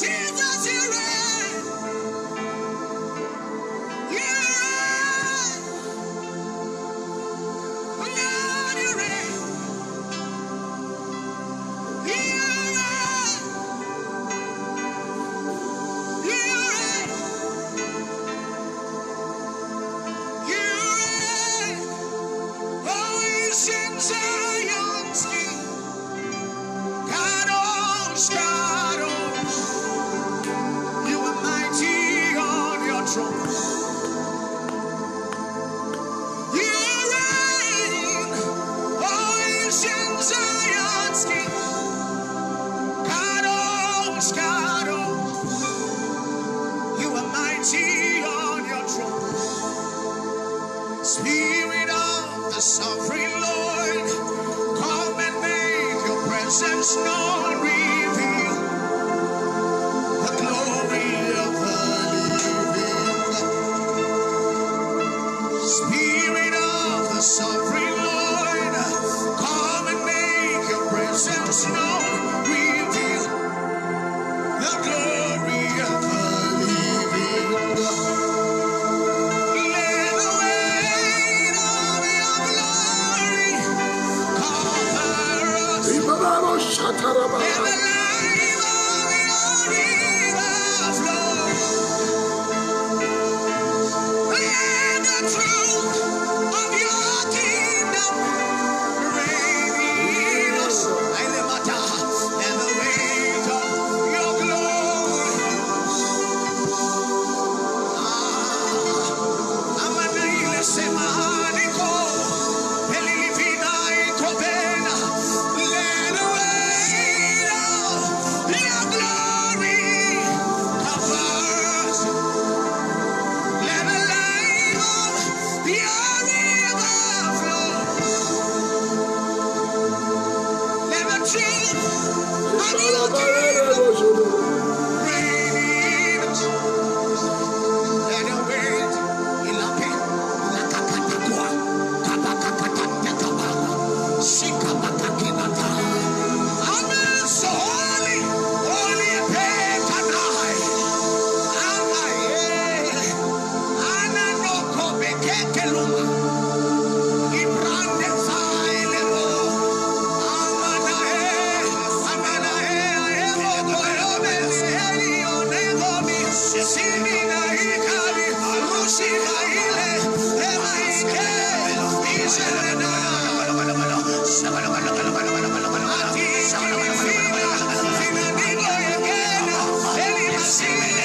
Jesus, you reign. You reign. Lord, you reign. You reign. You reign. You reign. Oh, ancient Zion's King. Kadosh, Kadosh. You are mighty on your throne. You reign. Oh, ancient Zion's King. Kadosh, Kadosh. You are mighty on your throne. Spirit of the sovereign Lord, come and make your presence known. Reveal the glory of the living God. Spirit of the sovereign Lord, come and make your presence known. Reveal the glory of the living God. Let the weight of your glory cover us. Let the light of your river flow. Let the truth of your kingdom reign in us. Let the weight of your glory. Amanile semaniko, elivina ikopena. Let the weight of your glory cover us. Let the light of your river flow. Let the truth of your kingdom reign in us. Let the weight ilape lakakatakwa kabakakatakaba shikabakakinata. Amen. So holy, holy pekanai. Amaye. Ananoko bekekeluma. Ibrande zailebo. Amanae. Amanae. Aemo koyobeli. Elio negomi. Simina ikali. Rushina ile. Ema ike. Iselena. Ati fina. Fina nigo yekena. Eli masile.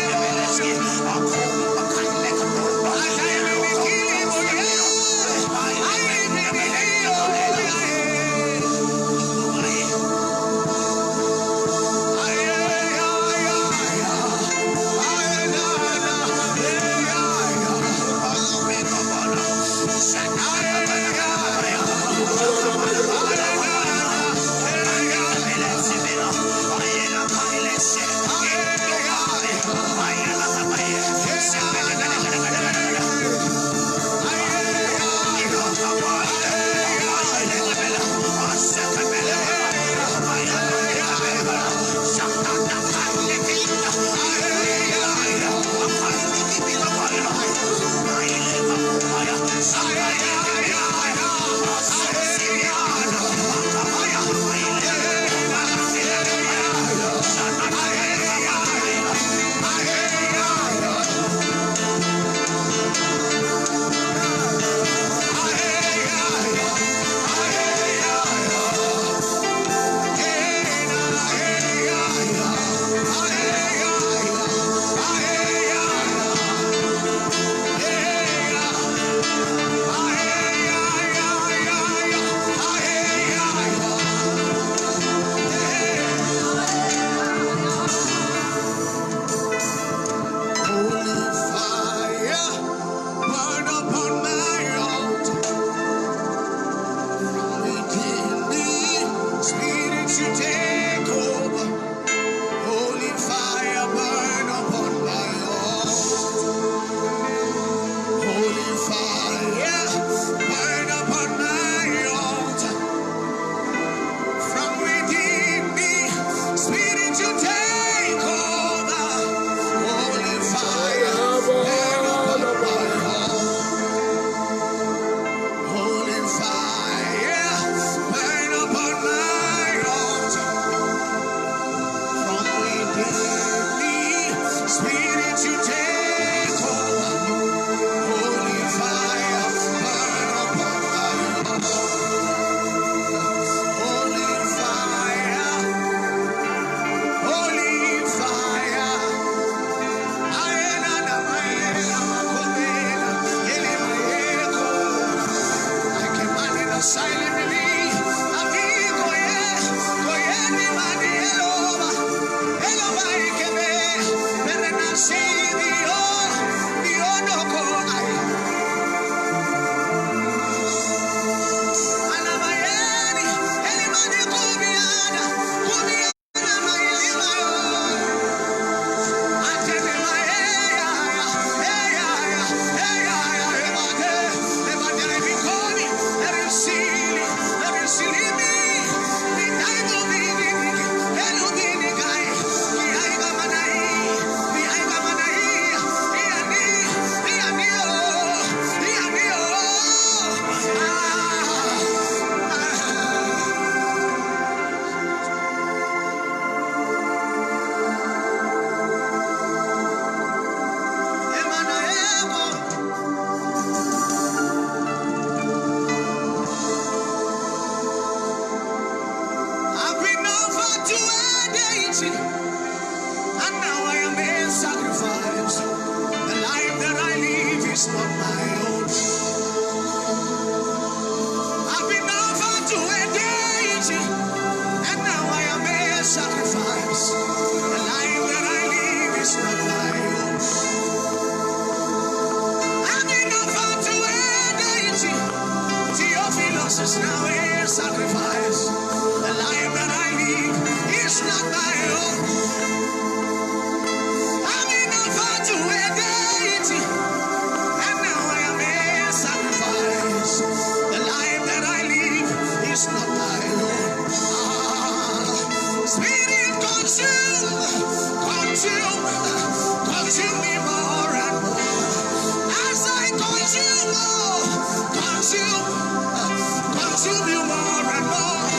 consume you more and more.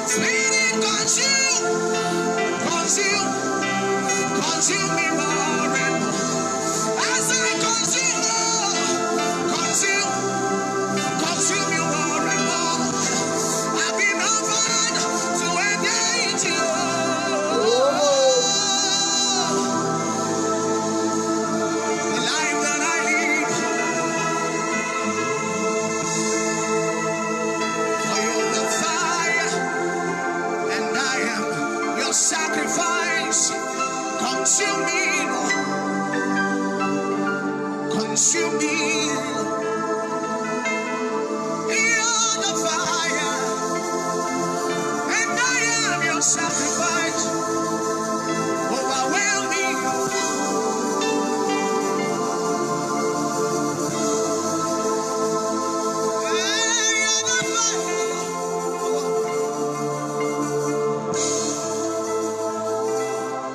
Spirit, consume me more and more. As I consume you more and more. I've been offered to engage you. The life that I live, for you're the fire, and I am your sacrifice. Consume me, consume me. You're the fire, and I am your sacrifice. Overwhelm me.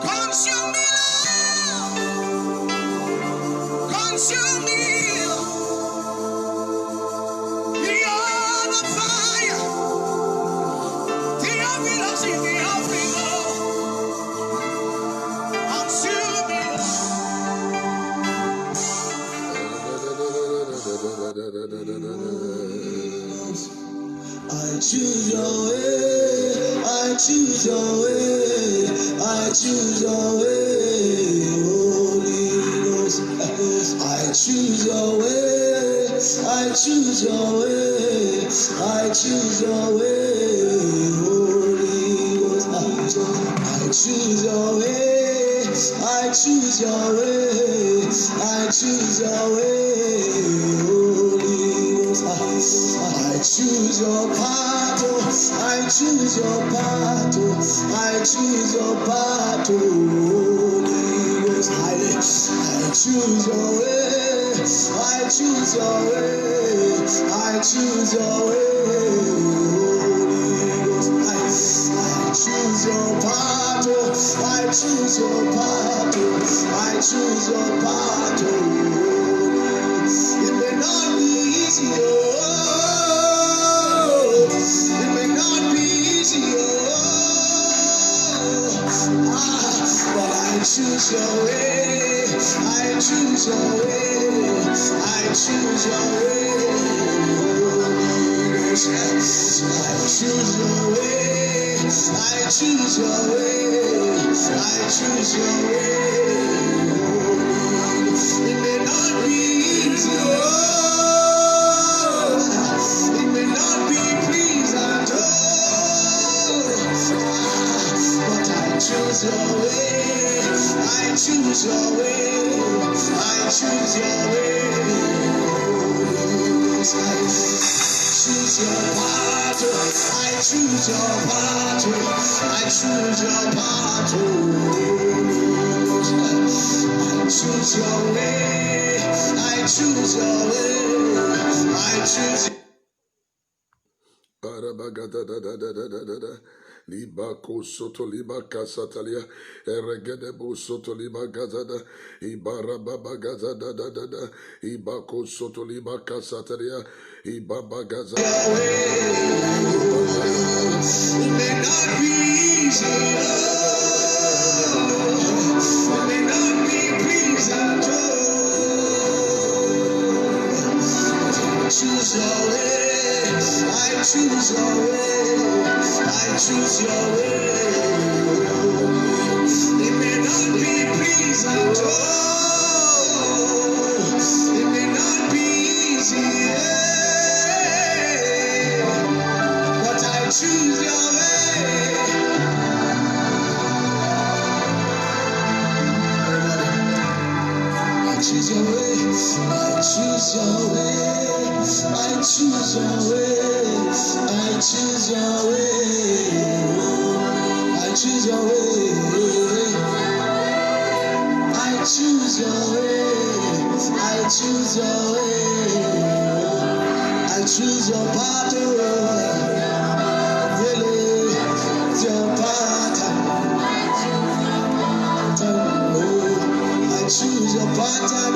Consume me, Lord. Consume me, Lord. You're the fire. The offering, the offering, Lord. Consume me, Lord. I choose your way, I choose your way, I choose your way, Holy Ghost. I choose your way, I choose your way, I choose your way, Holy Ghost. I choose your way, I choose your way, I choose your way, Holy Ghost. I choose your battle, I choose your battle, I choose your battle, Holy Ghost. I choose your way, I choose your way, I choose your way, Holy Ghost. I choose your battle, I choose your battle, I choose your battle. It may not be easy, it may not be easy, but I choose your way, I choose your way, I choose your way, I choose your way, I choose your way, I choose your way. It may not be easy, it may not be pleased at all, but I choose your way, I choose your way, I choose your way. I choose your battle, I choose your battle, I choose your battle. I choose your way, I choose your way, I choose. Libako soto liba kasatalia eregede bu soto liba gazada ibara baba gazada da da da ibako soto liba kasatalia ibaba gazada. It may not be easy, it may not be pleased at all. Choose your way, I choose your way, I choose your way. It may not be pleased at all, it may not be easy, but I choose your way. I choose your way, I choose your way, I choose your way, I choose your way, I choose your way, I choose your way, I choose your way, I choose your battle, really, your battle. I choose your pattern.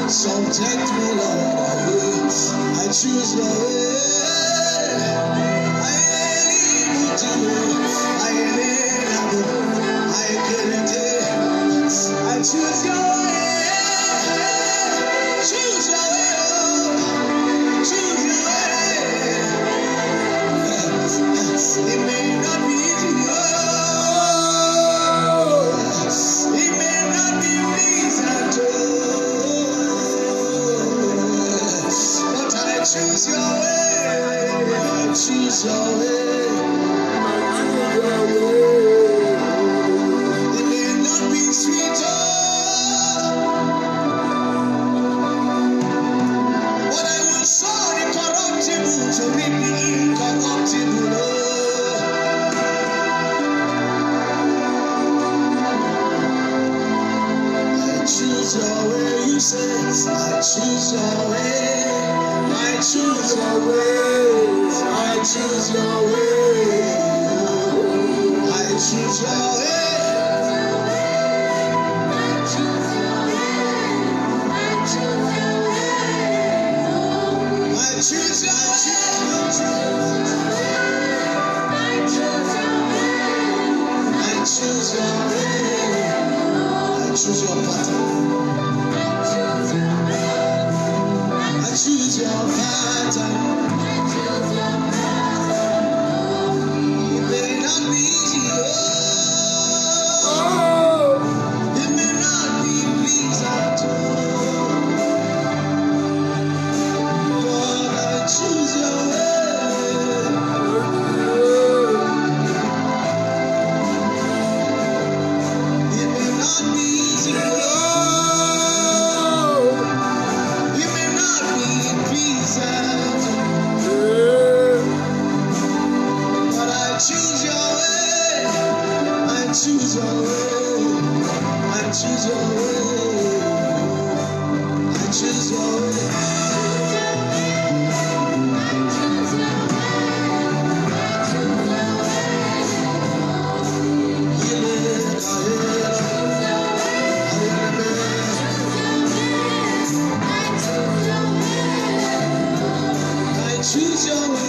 Some protect me, Lord. I choose your way. I choose your way. Choose your way. Choose your way. It may not be easy. It may not be pleasant. But I choose your way. I choose your way. It may not be sweet. But I will sow the corruptible to reap the incorruptible. I choose your way, you say. I choose your way. I choose your way. I choose your way. I choose your way. I choose your way. I choose your pattern. I choose your pattern. It may not be easy. It may not be pleasant. But I choose your way. It may not be easy. It may not be pleasant. But I choose your way. I choose your way. I choose your way. I choose your way. I choose your way.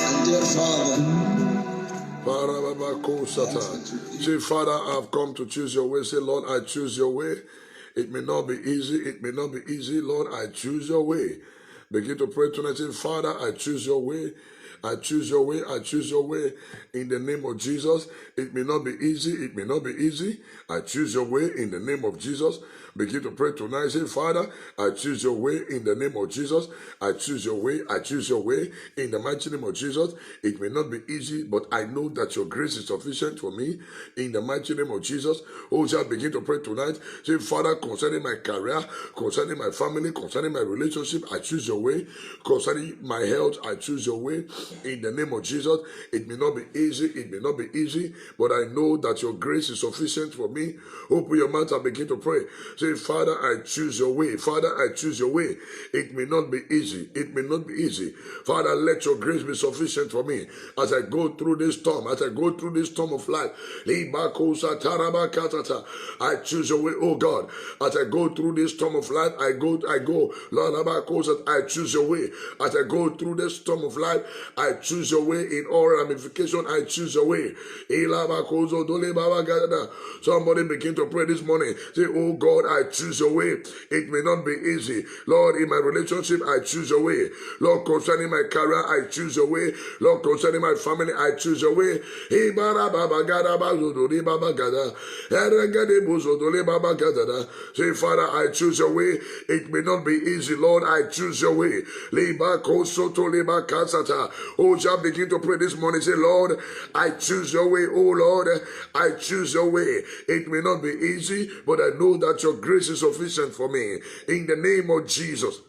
And dear Father, say, Father, I've come to choose your way. Say, Lord, I choose your way. It may not be easy. It may not be easy. Lord, I choose your way. Begin to pray tonight. Say, Father, I choose your way. I choose your way. I choose your way. In the name of Jesus. It may not be easy. It may not be easy. I choose your way in the name of Jesus. Begin to pray tonight. Say, Father, I choose your way in the name of Jesus. I choose your way. I choose your way in the mighty name of Jesus. It may not be easy, but I know that your grace is sufficient for me in the mighty name of Jesus. Oh, shall begin to pray tonight. Say, Father, concerning my career, concerning my family, concerning my relationship, I choose your way. Concerning my health, I choose your way in the name of Jesus. It may not be easy. It may not be easy, but I know that your grace is sufficient for me. Open your mouth and begin to pray. Say, Father, I choose your way. Father, I choose your way. It may not be easy. It may not be easy. Father, let your grace be sufficient for me as I go through this storm, as I go through this storm of life. I choose your way, oh God. As I go through this storm of life, I go. Lord, I choose your way. As I go through this storm of life, I choose your way in all ramification. I choose your way. Somebody begin to pray this morning. Say, oh God, I choose your way. It may not be easy. Lord, in my relationship, I choose your way. Lord, concerning my career, I choose your way. Lord, concerning my family, I choose your way. Say, Father, I choose your way. It may not be easy. Lord, I choose your way. Oh, shall begin to pray this morning. Say, Lord, I choose your way. Oh, Lord, I choose your way. It may not be easy, but I know that your grace is sufficient for me. In the name of Jesus.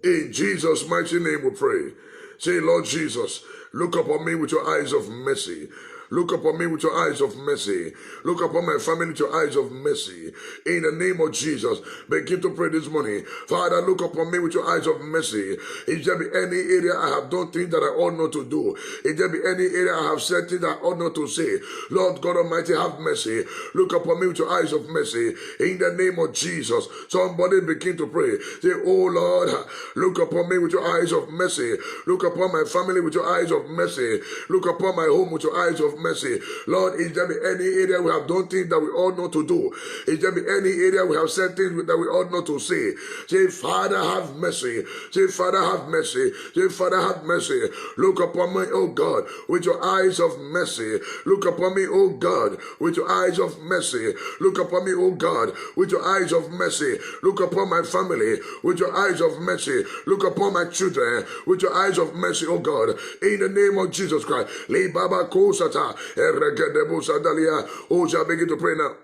In Jesus' mighty name we pray. Say, Lord Jesus, look upon me with your eyes of mercy. Look upon me with your eyes of mercy. Look upon my family with your eyes of mercy. In the name of Jesus, begin to pray this morning. Father, look upon me with your eyes of mercy. If there be any area I have done things that I ought not to do, if there be any area I have said things that I ought not to say, Lord God Almighty, have mercy. Look upon me with your eyes of mercy. In the name of Jesus, somebody begin to pray. Say, oh Lord, look upon me with your eyes of mercy. Look upon my family with your eyes of mercy. Look upon my home with your eyes of mercy. Lord, if there be any area we have done things that we ought not to do, if there be any area we have said things that we ought not to say, say, Father, have mercy. Say, Father, have mercy. Say, Father, have mercy. Look upon me, O God, with your eyes of mercy. Look upon me, O God, with your eyes of mercy. Look upon me, O God, with your eyes of mercy. Look upon my family with your eyes of mercy. Look upon my children with your eyes of mercy, O God. In the name of Jesus Christ. Oh, shall begin to pray now.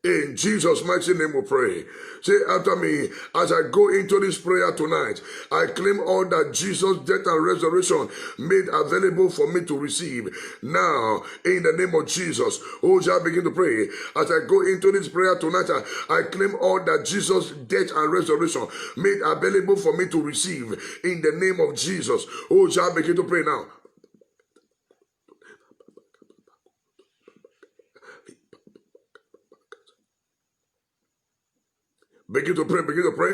In Jesus' mighty name we pray. Say after me, as I go into this prayer tonight, I claim all that Jesus' death and resurrection made available for me to receive. Now, in the name of Jesus, oh, shall begin to pray. As I go into this prayer tonight, I claim all that Jesus' death and resurrection made available for me to receive. In the name of Jesus, oh, shall begin to pray now. Begin to pray, begin to pray.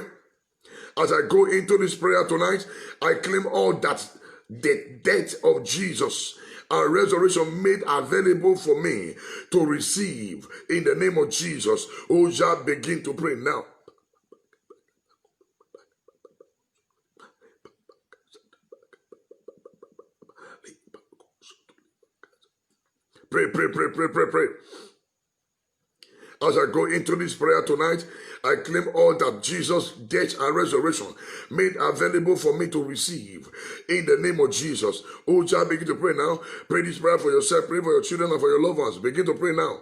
As I go into this prayer tonight, I claim all that the death of Jesus and resurrection made available for me to receive. In the name of Jesus, oh, shall begin to pray now. Pray, pray, pray, pray, pray, pray. As I go into this prayer tonight, I claim all that Jesus' death and resurrection made available for me to receive. In the name of Jesus. Oh, child, begin to pray now. Pray this prayer for yourself, pray for your children and for your loved ones. Begin to pray now.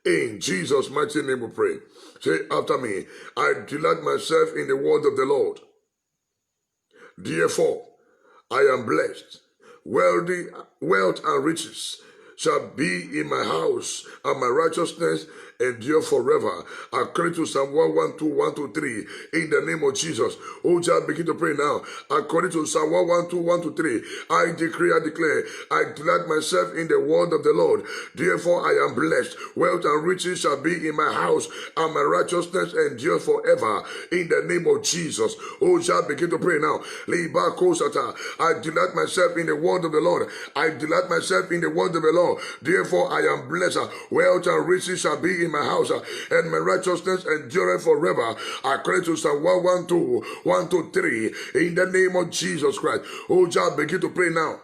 In Jesus' mighty name we pray. Say after me, I delight myself in the word of the Lord. Therefore, I am blessed. Wealth and riches shall be in my house, and my righteousness endure forever. According to Psalm 112, 1-3, in the name of Jesus. Oh, child, begin to pray now. According to Psalm 112, 1-3, I decree, I declare, I delight myself in the word of the Lord. Therefore, I am blessed. Wealth and riches shall be in my house, and my righteousness endure forever. In the name of Jesus. Oh, child, begin to pray now. I delight myself in the word of the Lord. I delight myself in the word of the Lord. Therefore, I am blessed. Wealth and riches shall be in my house, and my righteousness endureth forever. According to Psalm 112, 1-3, in the name of Jesus Christ. Oh, child, begin to pray now.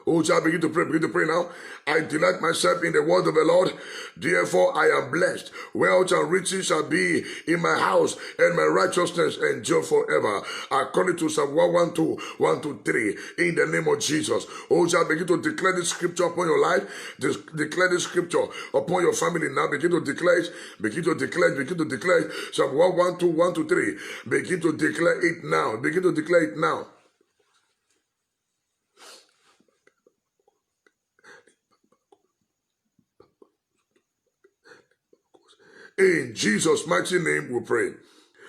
Oh, child, begin to pray now. I delight myself in the word of the Lord. Therefore, I am blessed. Wealth and riches shall be in my house, and my righteousness endure forever. According to Psalm 112, 1-3, in the name of Jesus. Oh, child, begin to declare this scripture upon your life. Declare this scripture upon your family now. Begin to declare it. Begin to declare it. Begin to declare it. Psalm 112, 1-3. Begin to declare it now. Begin to declare it now. In Jesus' mighty name we pray.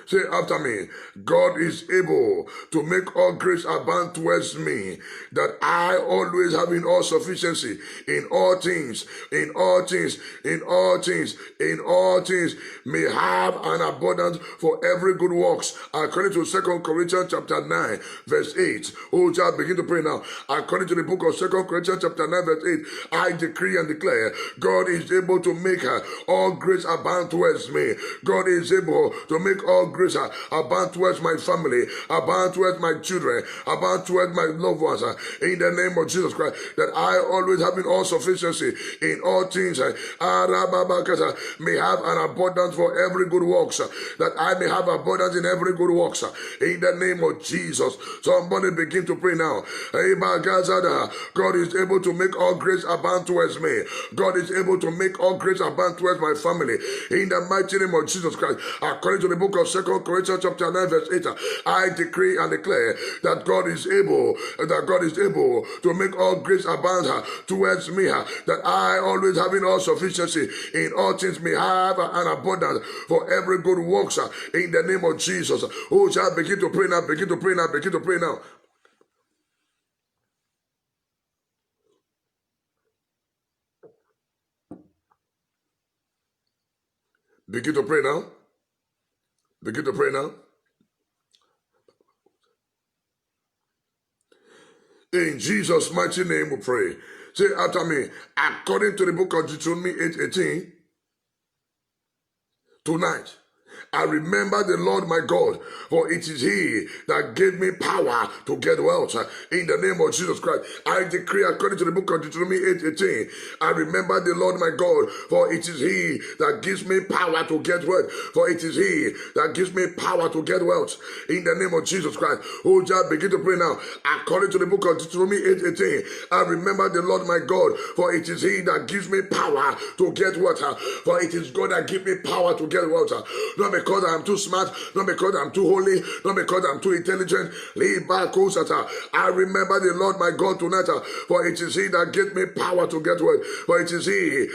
Say after me, God is able to make all grace abound towards me, that I always have in all sufficiency in all things, in all things, in all things, in all things, may have an abundance for every good works. According to 2 Corinthians chapter 9, verse 8. Oh, child, begin to pray now. According to the book of 2 Corinthians chapter 9, verse 8, I decree and declare, God is able to make all grace abound towards me. God is able to make all grace abound towards my family, abound towards my children, abound towards my loved ones, in the name of Jesus Christ, that I always having all sufficiency in all things, may have an abundance for every good works, that I may have abundance in every good works, in the name of Jesus. Somebody begin to pray now. God is able to make all grace abound towards me. God is able to make all grace abound towards my family, in the mighty name of Jesus Christ. According to the book of 2 Corinthians chapter 9 verse 8, I decree and declare that God is able to make all grace abound towards me, that I always having all sufficiency in all things may have an abundance for every good works, in the name of Jesus. Oh, shall begin to pray now, begin to pray now, begin to pray now. Begin to pray now. Begin to pray now. In Jesus' mighty name we pray. Say after me, according to the book of Deuteronomy 8:18, tonight, I remember the Lord my God, for it is He that gave me power to get wealth. In the name of Jesus Christ, I decree according to the book of Deuteronomy 8:18, I remember the Lord my God, for it is He that gives me power to get wealth. For it is He that gives me power to get wealth. In the name of Jesus Christ, oh, just begin to pray now. According to the book of Deuteronomy 8:18, I remember the Lord my God, for it is He that gives me power to get wealth. For it is God that gives me power to get wealth. Not because I'm too smart, not because I'm too holy, not because I'm too intelligent. I remember the Lord my God tonight, for it is He that gives me power to get wealth. For it is He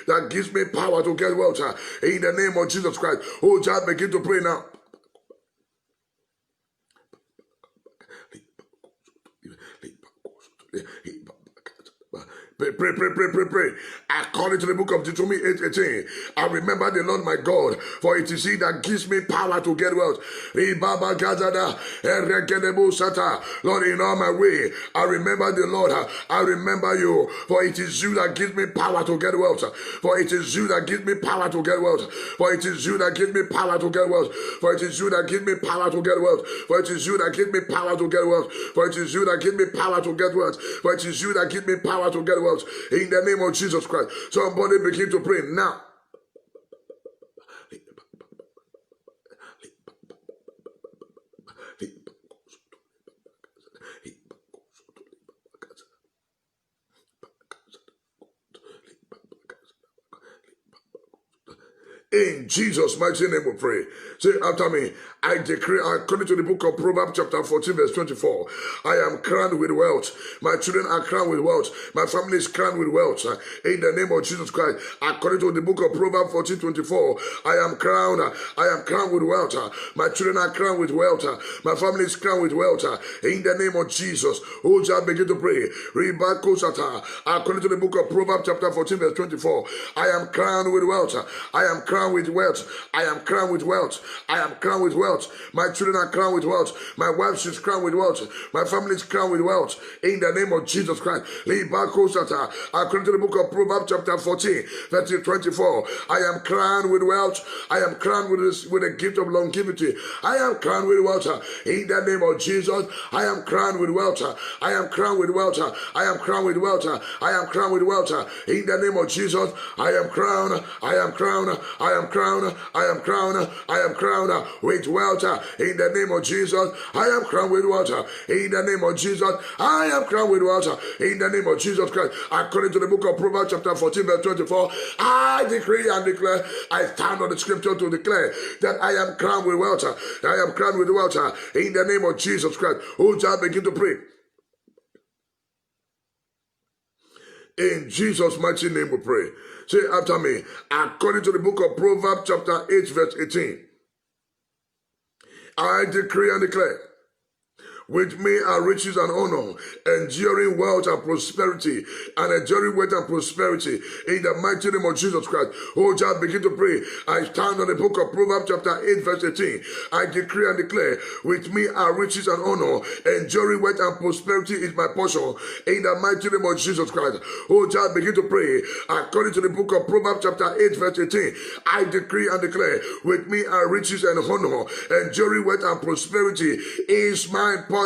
that gives me power to get wealth. In the name of Jesus Christ. Oh, child, begin to pray now. Pray. According to the book of Deuteronomy 8:18, I remember the Lord my God, for it is He that gives me power to get wealth. Lord, in all my way, I remember the Lord. I remember you, for it is You that gives me power to get wealth. For it is You that gives me power to get wealth. For it is You that gives me power to get wealth. For it is You that gives me power to get wealth. For it is You that gives me power to get wealth. For it is You that gives me power to get wealth. For it is You that gives me power to get wealth. In the name of Jesus Christ. Somebody begin to pray now. In Jesus' mighty name we pray. Say after me, I decree, according to the book of Proverbs chapter 14 verse 24, I am crowned with wealth. My children are crowned with wealth. My family is crowned with wealth. In the name of Jesus Christ, according to the book of Proverbs 14:24, I am crowned with wealth. My children are crowned with wealth. My family is crowned with wealth. In the name of Jesus, who shall begin to pray? According to the book of Proverbs chapter 14 verse 24, I am crowned with wealth. I am crowned with wealth. I am crowned with wealth. I am crowned with wealth. My children are crowned with wealth. My wife is crowned with wealth. My family is crowned with wealth. In the name of Jesus Christ. According to the book of Proverbs chapter 14 verse 24, I am crowned with wealth. I am crowned with a gift of longevity. I am crowned with wealth. In the name of Jesus, I am crowned with wealth. I am crowned with wealth. I am crowned with wealth. I am crowned with wealth. In the name of Jesus, I am crowned. I am crowned. I am crowned. I am crowned. I am crowned with wealth. In the name of Jesus, I am crowned with wealth. In the name of Jesus, I am crowned with wealth. In the name of Jesus Christ. According to the book of Proverbs chapter 14 verse 24, I decree and declare, I stand on the scripture to declare that I am crowned with wealth. I am crowned with wealth. In the name of Jesus Christ. Who shall begin to pray? In Jesus' mighty name we pray. Say after me, according to the book of Proverbs chapter 8 verse 18, I decree and declare, With me are riches and honor, enduring wealth and prosperity, and enduring wealth and prosperity. In the mighty name of Jesus Christ. Oh, child, begin to pray. I stand on the book of Proverbs chapter 8 verse 18. I decree and declare, with me are riches and honor, enduring wealth and prosperity is my portion. In the mighty name of Jesus Christ. Oh, child, begin to pray. According to the book of Proverbs chapter 8 verse 18, I decree and declare, with me are riches and honor, enduring wealth and prosperity is my portion,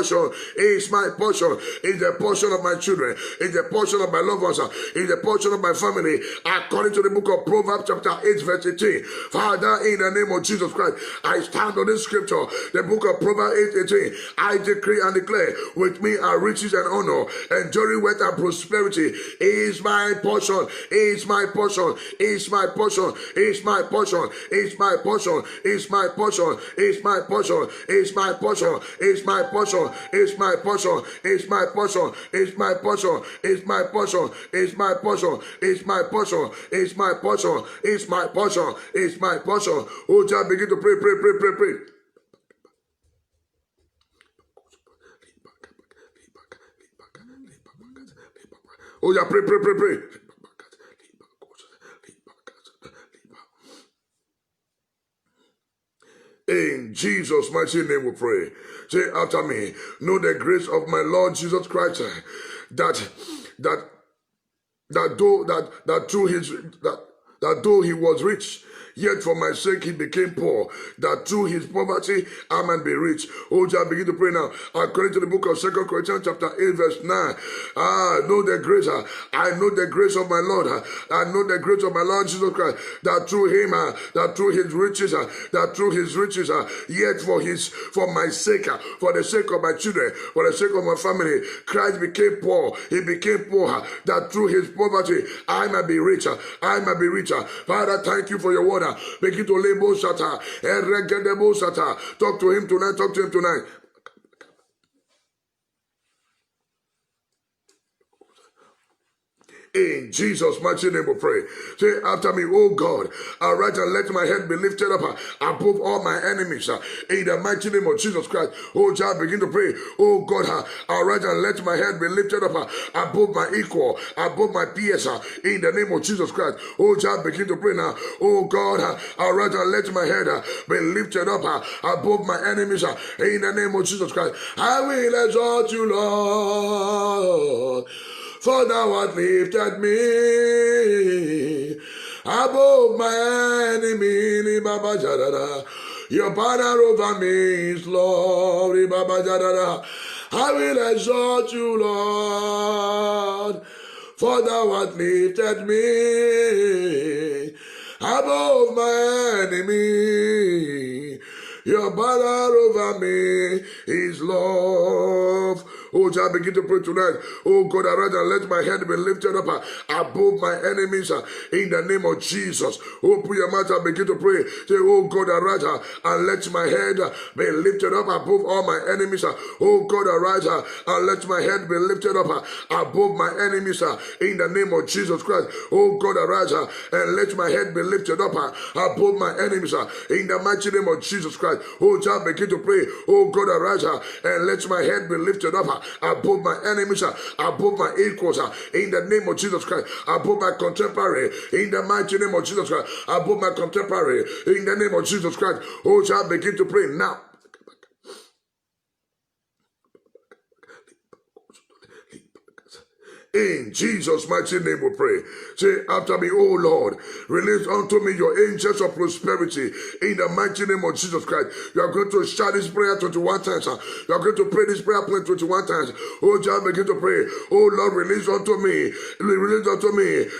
is my portion, is the portion of my children, is the portion of my loved ones, is the portion of my family. According to the book of Proverbs chapter 8 verse 18, Father, in the name of Jesus Christ, I stand on this scripture, the book of Proverbs 8:18. I decree and declare, with me are riches and honor, enduring wealth and prosperity is my portion, is my portion, is my portion, is my portion, is my portion, is my portion, is my portion, is my portion, is my portion, is my portion, is my portion, is my portion, is my portion, is my portion, is my portion, is my portion, is my portion, is my portion. Oh, just begin to pray, pray, pray, pray, pray. Oh, yeah, pray, pray, pray, pray. In Jesus' mighty name we pray. Say after me, know the grace of my Lord Jesus Christ, that though he was rich, yet for my sake he became poor, that through his poverty I might be rich. Oh, just begin to pray now. According to the book of 2 Corinthians chapter 8 verse 9. Know the grace. I know the grace of my Lord. I know the grace of my Lord Jesus Christ, that through him, that through his riches, yet for my sake, for the sake of my children, for the sake of my family, Christ became poor. He became poor, that through his poverty I might be richer. I might be richer. Father, thank you for your word. Begin to label Sata. Talk to him tonight. Talk to him tonight. In Jesus' mighty name we pray. Say after me, oh God, arise and let my head be lifted up above all my enemies. In the mighty name of Jesus Christ. Oh, child, begin to pray. Oh God, arise and let my head be lifted up above my equal, above my peers. In the name of Jesus Christ. Oh, child, begin to pray now. Oh God, arise and let my head be lifted up above my enemies. In the name of Jesus Christ. I will exalt you, Lord. For thou hast lifted me above my enemy. Your banner over me is love. I will exalt you, Lord. For thou hast lifted me above my enemy. Your banner over me is love. Oh, child, begin to pray tonight. Oh, God, arise and let my head be lifted up above my enemies in the name of Jesus. Oh, put your mouth and begin to pray. Say, oh, God, arise and let my head be lifted up above all my enemies. Oh, God, arise and let my head be lifted up above my enemies in the name of Jesus Christ. Oh, God, arise and let my head be lifted up above my enemies in the mighty name of Jesus Christ. Oh, child, begin to pray. Oh, God, arise and let my head be lifted up above my enemies, above my equals, in the name of Jesus Christ, above my contemporary, in the mighty name of Jesus Christ, above my contemporary, in the name of Jesus Christ. Oh, shall begin to pray now. In Jesus' mighty name we pray. Say after me, oh Lord, release unto me your angels of prosperity in the mighty name of Jesus Christ. You are going to shout this prayer 21 times. You are going to pray this prayer point 21 times. Oh, just begin to pray. Oh Lord, release unto me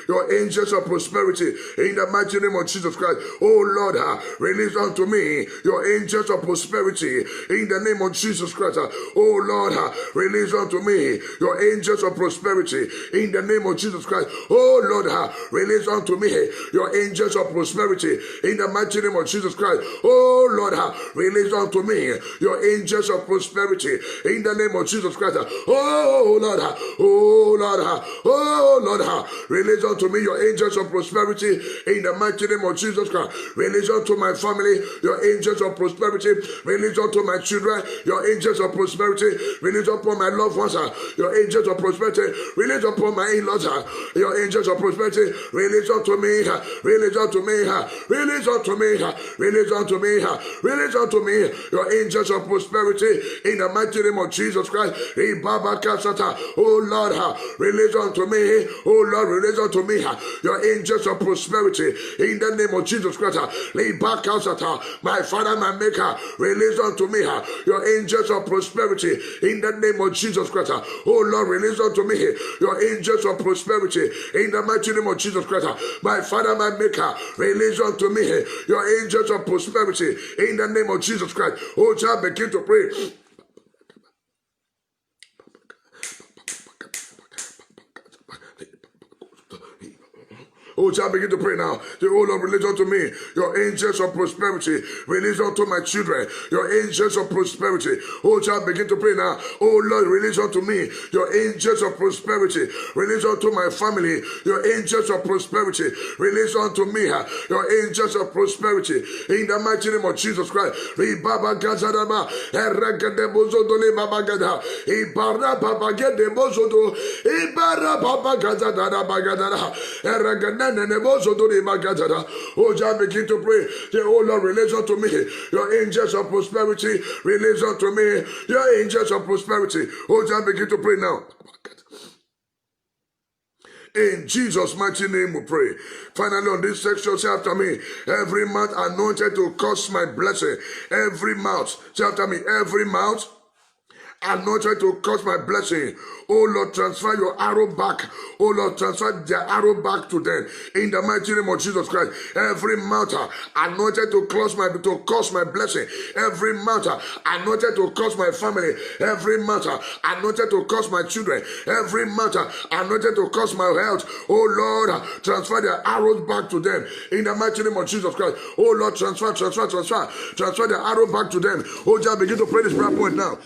your angels of prosperity in the mighty name of Jesus Christ. Oh Lord, release unto me your angels of prosperity in the name of Jesus Christ. Oh Lord, release unto me your angels of prosperity prosperity in the name of Jesus Christ. Oh Lord, release unto me your angels of prosperity in the mighty name of Jesus Christ. Oh Lord, release unto me your angels of prosperity in the name of Jesus Christ. Oh Lord, oh Lord, oh Lord, release unto me your angels of prosperity in the mighty name of Jesus Christ. Release unto my family your angels of prosperity. Release unto my children your angels of prosperity. Release upon my loved ones your angels of prosperity. Release upon my in-laws your angels of prosperity. Release unto me, release unto me, release unto me, release unto me, release unto me your angels of prosperity in the mighty name of Jesus Christ. Oh Lord, release unto me, oh Lord, release unto me your angels of prosperity in the name of Jesus Christ. My Father, my Maker, release unto me your angels of prosperity in the name of Jesus Christ. Oh Lord, release unto me your angels of prosperity in the mighty name of Jesus Christ. My Father, my Maker, release unto me your angels of prosperity in the name of Jesus Christ. Oh child, begin to pray. Oh, child, begin to pray now. The oh Lord, release unto me your angels of prosperity. Release unto my children your angels of prosperity. Oh, child, begin to pray now. Oh Lord, release unto me your angels of prosperity. Release unto my family your angels of prosperity. Release unto me your angels of prosperity. In the mighty name of Jesus Christ. Oh, John, begin to pray. Say, oh Lord, release unto me your angels of prosperity. Release unto me your angels of prosperity. Oh, John, begin to pray now. In Jesus' mighty name we pray. Finally, on this section, say after me, every mouth anointed to cause my blessing. Every mouth, say after me, every mouth anointed to cause my blessing. Oh Lord, transfer your arrow back. Oh Lord, transfer their arrow back to them. In the mighty name of Jesus Christ. Every mouth anointed to cause my blessing. Every mouth anointed to cause my family. Every mouth anointed to cause my children. Every mouth anointed to cause my health. Oh Lord, transfer their arrows back to them. In the mighty name of Jesus Christ. Oh Lord, transfer the arrow back to them. Oh, just begin to pray this prayer point now.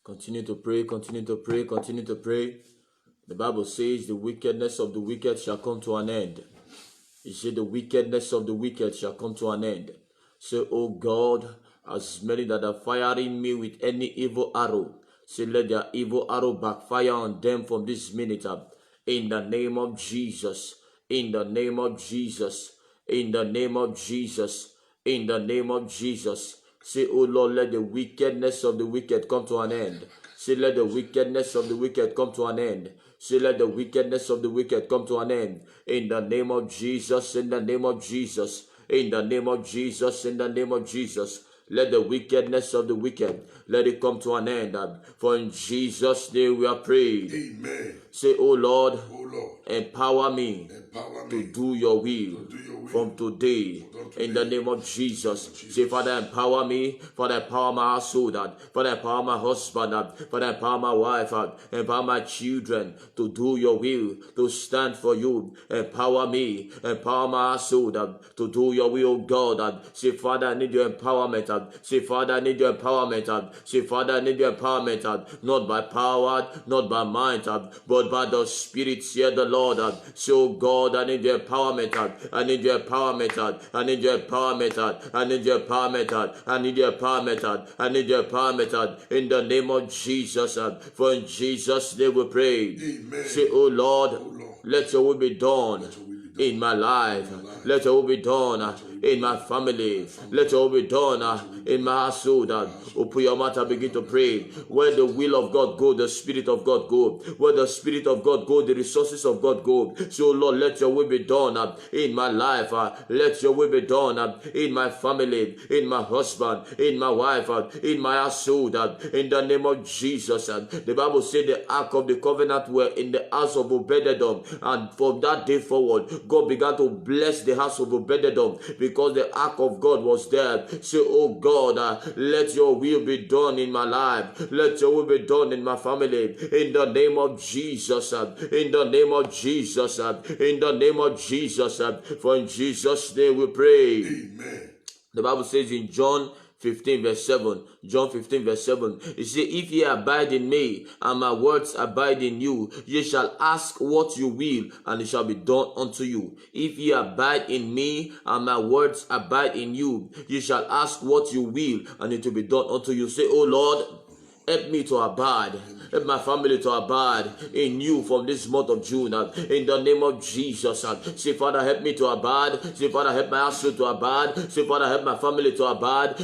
Continue to pray, continue to pray, continue to pray. The Bible says the wickedness of the wicked shall come to an end. It said the wickedness of the wicked shall come to an end. Say, oh God, as many that are firing me with any evil arrow, say let their evil arrow backfire on them from this minute up. In the name of Jesus, in the name of Jesus, in the name of Jesus, in the name of Jesus. Say, oh Lord, let the wickedness of the wicked come to an end. Say, let the wickedness of the wicked come to an end. Say, let the wickedness of the wicked come to an end. In the name of Jesus, in the name of Jesus, in the name of Jesus, in the name of Jesus. Let the wickedness of the wicked, let it come to an end. For in Jesus' name we are prayed. Amen. Say, oh Lord, empower me to do your will from today. In the name of Jesus. Say, Father, empower me. Father, empower my household. Father, empower my husband. Father, empower my wife. Empower my children to do your will, to stand for you. Empower me. Empower my household to do your will, God. Say, Father, I need your empowerment. Say, Father, I need your empowerment. Say, Father, I need your empowerment. Not by power, not by might, but by the Spirit, said the Lord. So, God, I need your empowerment. I need your empowerment. I need your empowerment. I need your empowerment. I need your empowerment. I need your empowerment. In the name of Jesus. For in Jesus' name we pray. Amen. Say, oh Lord, let your will be done in my life. Let your will be done in my family. Let your will be done in my household. Open your mouth and begin to pray. Where the will of God go, the Spirit of God go. Where the Spirit of God go, the resources of God go. So Lord, let your will be done in my life. Let your will be done in my family, in my husband, in my wife, in my household. In the name of Jesus. The Bible said the ark of the covenant were in the house of Obed-Edom, and from that day forward, God began to bless the house of Obed-Edom, because the ark of God was there. Say, oh God, let your will be done in my life. Let your will be done in my family. In the name of Jesus. In the name of Jesus. In the name of Jesus. For in Jesus' name we pray. Amen. The Bible says in John 15 verse 7, John 15 verse 7, it says, if ye abide in me, and my words abide in you, ye shall ask what you will, and it shall be done unto you. If ye abide in me, and my words abide in you, ye shall ask what you will, and it will be done unto you. Say, oh Lord, help me to abide. Help my family to abide in you from this month of June. In the name of Jesus. Say, Father, help me to abide. Say, Father, help my household to abide. Say, Father, help my family to abide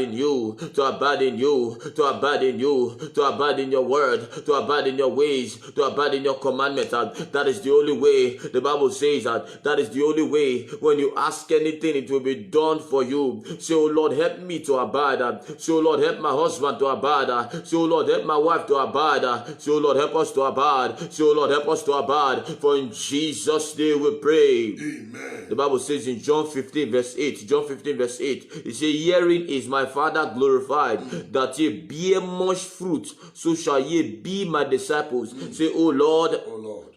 in you, to abide in you, to abide in you, to abide in your word, to abide in your ways, to abide in your commandments. That is the only way. The Bible says that is the only way. When you ask anything, it will be done for you. Say, oh Lord, help me to abide. Say, oh Lord, help my husband to abide. Say, oh Lord, help my wife to abide. Say, oh Lord, help us to abide. Say, oh Lord, help us to abide. For in Jesus' name we pray. Amen. The Bible says in John 15 verse 8, John 15 verse 8, it says, herein is my Father glorified, that ye bear much fruit, so shall ye be my disciples. Say, oh Lord,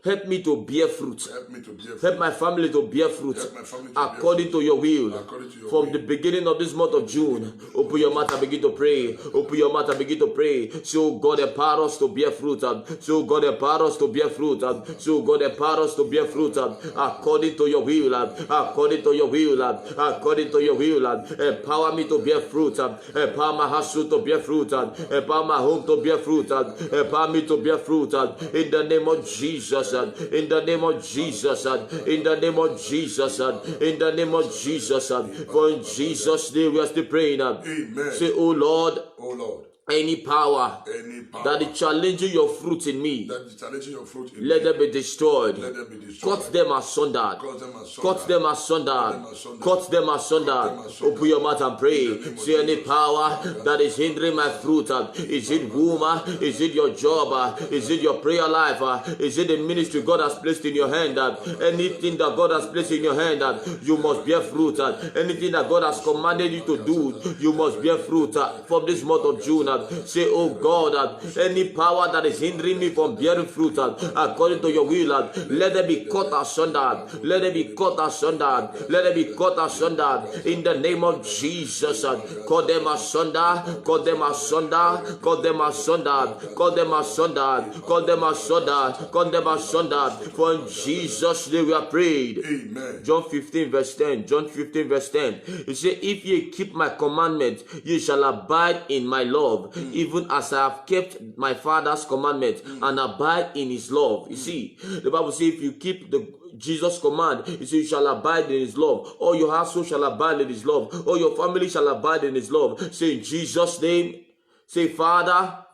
help me to bear fruit. Help me to bear fruit. Help my family to bear fruit. Help my family to According bear to your will. According to your From will. the beginning of this month of June, open your mouth and begin to pray. Open your mouth and begin to pray. So God empower us to bear fruit. So God empower us to bear fruit. So God empower us to bear fruit. According to your will. According to your will. According to your will. Empower me to bear fruit. Empower my household to bear fruit. Empower my home to bear fruit. Empower me to bear fruit. In the name of Jesus. In the name of Jesus. In the name of Jesus. In the name of Jesus. For in Jesus' name we are still praying. Amen. Say, oh Lord, Oh Lord, any power that is challenging your fruit in me, let them be destroyed. Let them be destroyed. Cut them asunder. Cut them asunder. Cut them asunder. Open your mouth and pray. Say, any power that is hindering my fruit, is it womb? Is it your job? Is it your prayer life? Is it the ministry God has placed in your hand? Anything that God has placed in your hand, you must bear fruit. Anything that God has commanded you to do, you must bear fruit. From this month of June, say, oh God, any power that is hindering me from bearing fruit, according to your will, let them be cut asunder. Let them be cut asunder. Let them be cut asunder. In the name of Jesus, cut them asunder. Cut them asunder. Cut them asunder. Cut them asunder. Cut them asunder. Cut them asunder. For in Jesus' name we are prayed. Amen. John 15 verse 10. John 15 verse 10. It says, if ye keep my commandment, ye shall abide in my love, even as I have kept my Father's commandment and abide in his love. You see, the Bible says, if you keep the Jesus' command, it says, you shall abide in his love. All your household shall abide in his love. All your family shall abide in his love. Say, in Jesus' name, say, Father,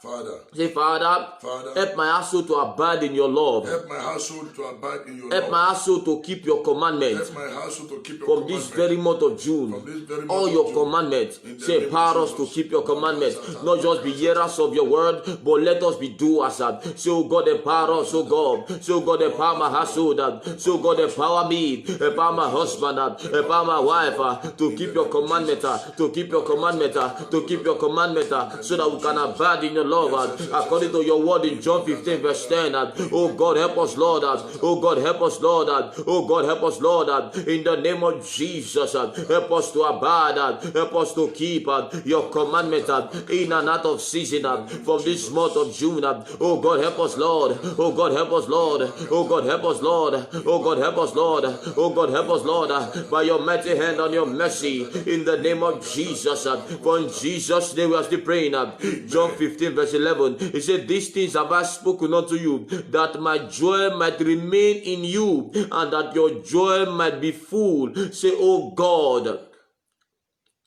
say, Father, help my household to abide in your love. Help my household to abide in your love. Help my household to keep your commandments. Help my household to keep your From commandments. this very month of June, all your commandments. Say, empower us to keep your commandments. Not just be hearers of your word, but let us be doers. Say, oh God, empower us, oh God. Say, oh God, empower my household. Say, oh God, empower me. Empower my husband. Empower my wife to keep your commandments. To keep your commandments. To keep your commandments. So that we can abide in your love. According to your word in John 15 verse 10. Oh God, help us, Lord. Oh God, help us, Lord. Oh God, help us, Lord. In the name of Jesus, help us to abide. Help us to keep your commandment in and out of season from this month of June. Oh God, help us, Lord. Oh God, help us, Lord. Oh God, help us, Lord. Oh God, help us, Lord. Oh God, help us, Lord. By your mighty hand and your mercy, in the name of Jesus. For in Jesus' name we are still praying. John 15 verse 11. He said, these things have I spoken unto you, that my joy might remain in you, and that your joy might be full. Say, oh God,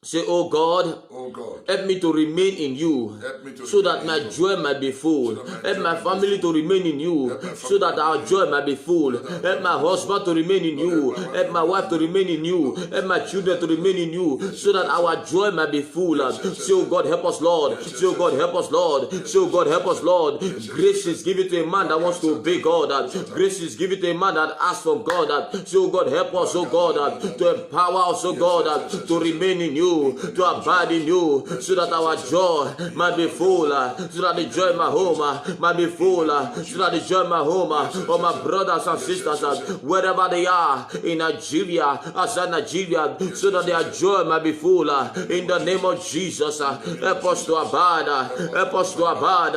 Say, oh God, Oh God, help me to remain in you, help me to so that remain my in you. joy might be full. So that my Help joy my might be family full. to remain in you, Help my so that family our to joy remain might be full. so that our Help joy my might be husband to remain in Lord, you. help my wife Help my wife to remain in you. Yes, Help my children to remain in you, so that our joy might be full. So God help us, Lord. So God help us, Lord. So God help us, Lord. Grace is given to a man that wants to obey God. Grace is given to a man that asks from God. So God help us, oh God, to empower us, oh God, to remain in you, to abide in you, so that our joy might be full, so that the joy in my home might be full, so that the joy in my home, of my brothers and sisters, wherever they are, in Nigeria, outside Nigeria, so that their joy might be full, in the name of Jesus. Help us to abide, help us to abide,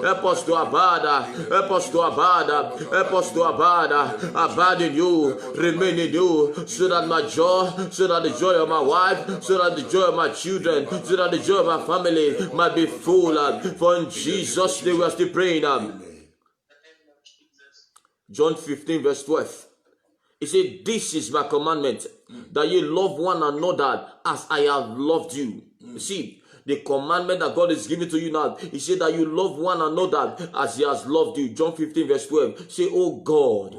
help us to abide, help us to abide, help us to abide in you, remain in you, so that my joy, so that the joy of my wife, so that the joy of my children, so that the joy of my family might be full. For in Jesus' name we are still praying. John 15 verse 12. He said, this is my commandment, that you love one another as I have loved you. You see, the commandment that God is giving to you now, he said that you love one another as he has loved you. John 15 verse 12. Say, oh God,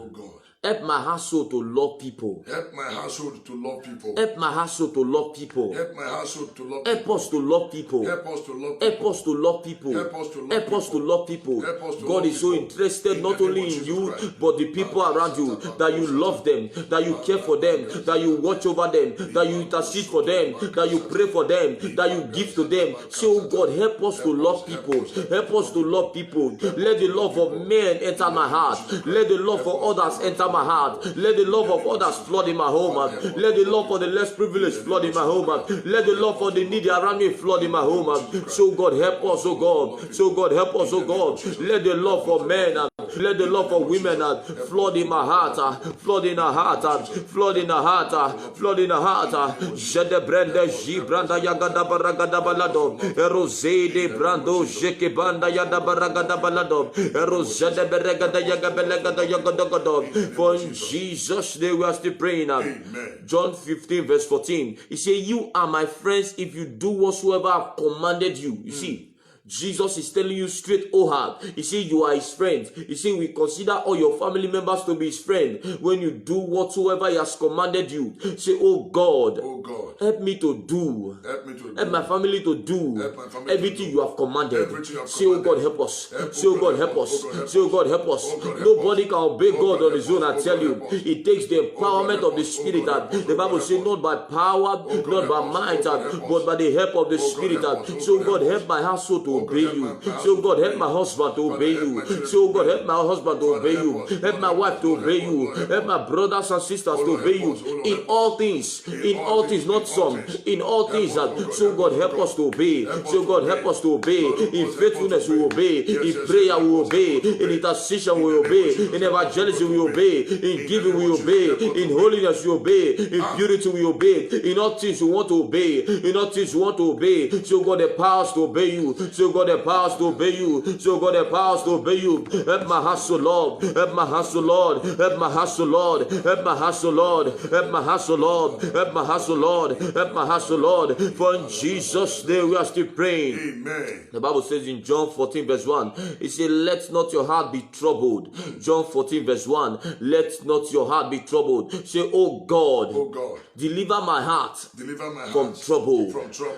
help my household to love people. Help my household to love people. Help my household to love people. Help my household to love Help people. us to love people. Help us to love Help people. us to love people. Help us to love Help us to people. love people. Help us to God love is so people. interested In not the name only of in Jesus you, Christ. but the people around you, that you love them, that you care for them, that you watch over them, that you intercede for them, that you pray for them, that you give to them. So God, help us to love people. Help us to love people. Let the love of men enter my heart. Let the love for others enter my heart. Let the love of others flood in my home. Let the love for the less privileged flood in my home. Let the love for the needy around me flood in my home. So God help us, oh God. So God help us, oh God. Let the love for men, let the love for women flood in my heart, flood in our heart, flood in our heart, flood in our heart. Jede brende jibranda yagada baragada balado. Erose de brando jeke banda yada baragada balado. Erose de beregada yagabelegada yagadogodo. For in Jesus' name we are still praying. Amen. John 15 verse 14. He said, you are my friends if you do whatsoever I've commanded you. You see, Jesus is telling you straight, Ohad. He said you are his friend. He said we consider all your family members to be his friend when you do whatsoever he has commanded you. Say, oh God, help me to do. Help my family to do everything you have commanded. Say, oh God, help us. Say, oh God, help us. Say, oh God, help us. Nobody can obey God on his own. I tell you, it takes the empowerment of the Spirit. The Bible says not by power, not by might, but by the help of the Spirit. So God, help my household to obey you. So God, help my husband to obey you. So God, help my husband to obey you. Help my wife to obey you. Help my brothers and sisters to obey you. In all things, not some. In all things. So God, help us to obey. So God, help us to obey. In faithfulness we obey. In prayer we obey. In intercession we obey. In evangelism we obey. In giving we obey. In holiness we obey. In purity we obey. In all things we want to obey. In all things we want to obey. So God, the powers to obey you. So God, the powers to obey you. So God, the powers to obey you. Help my house, O Lord. Help my house, O Lord. Help my house, O Lord. Help my house, O Lord. Help my house, O Lord. Help my house, O Lord. Help my house, O Lord. For in Jesus' name we are still praying. Amen. The Bible says in John 14 verse 1, it says, let not your heart be troubled. John 14 verse 1, let not your heart be troubled. Say, oh God, deliver my heart from trouble.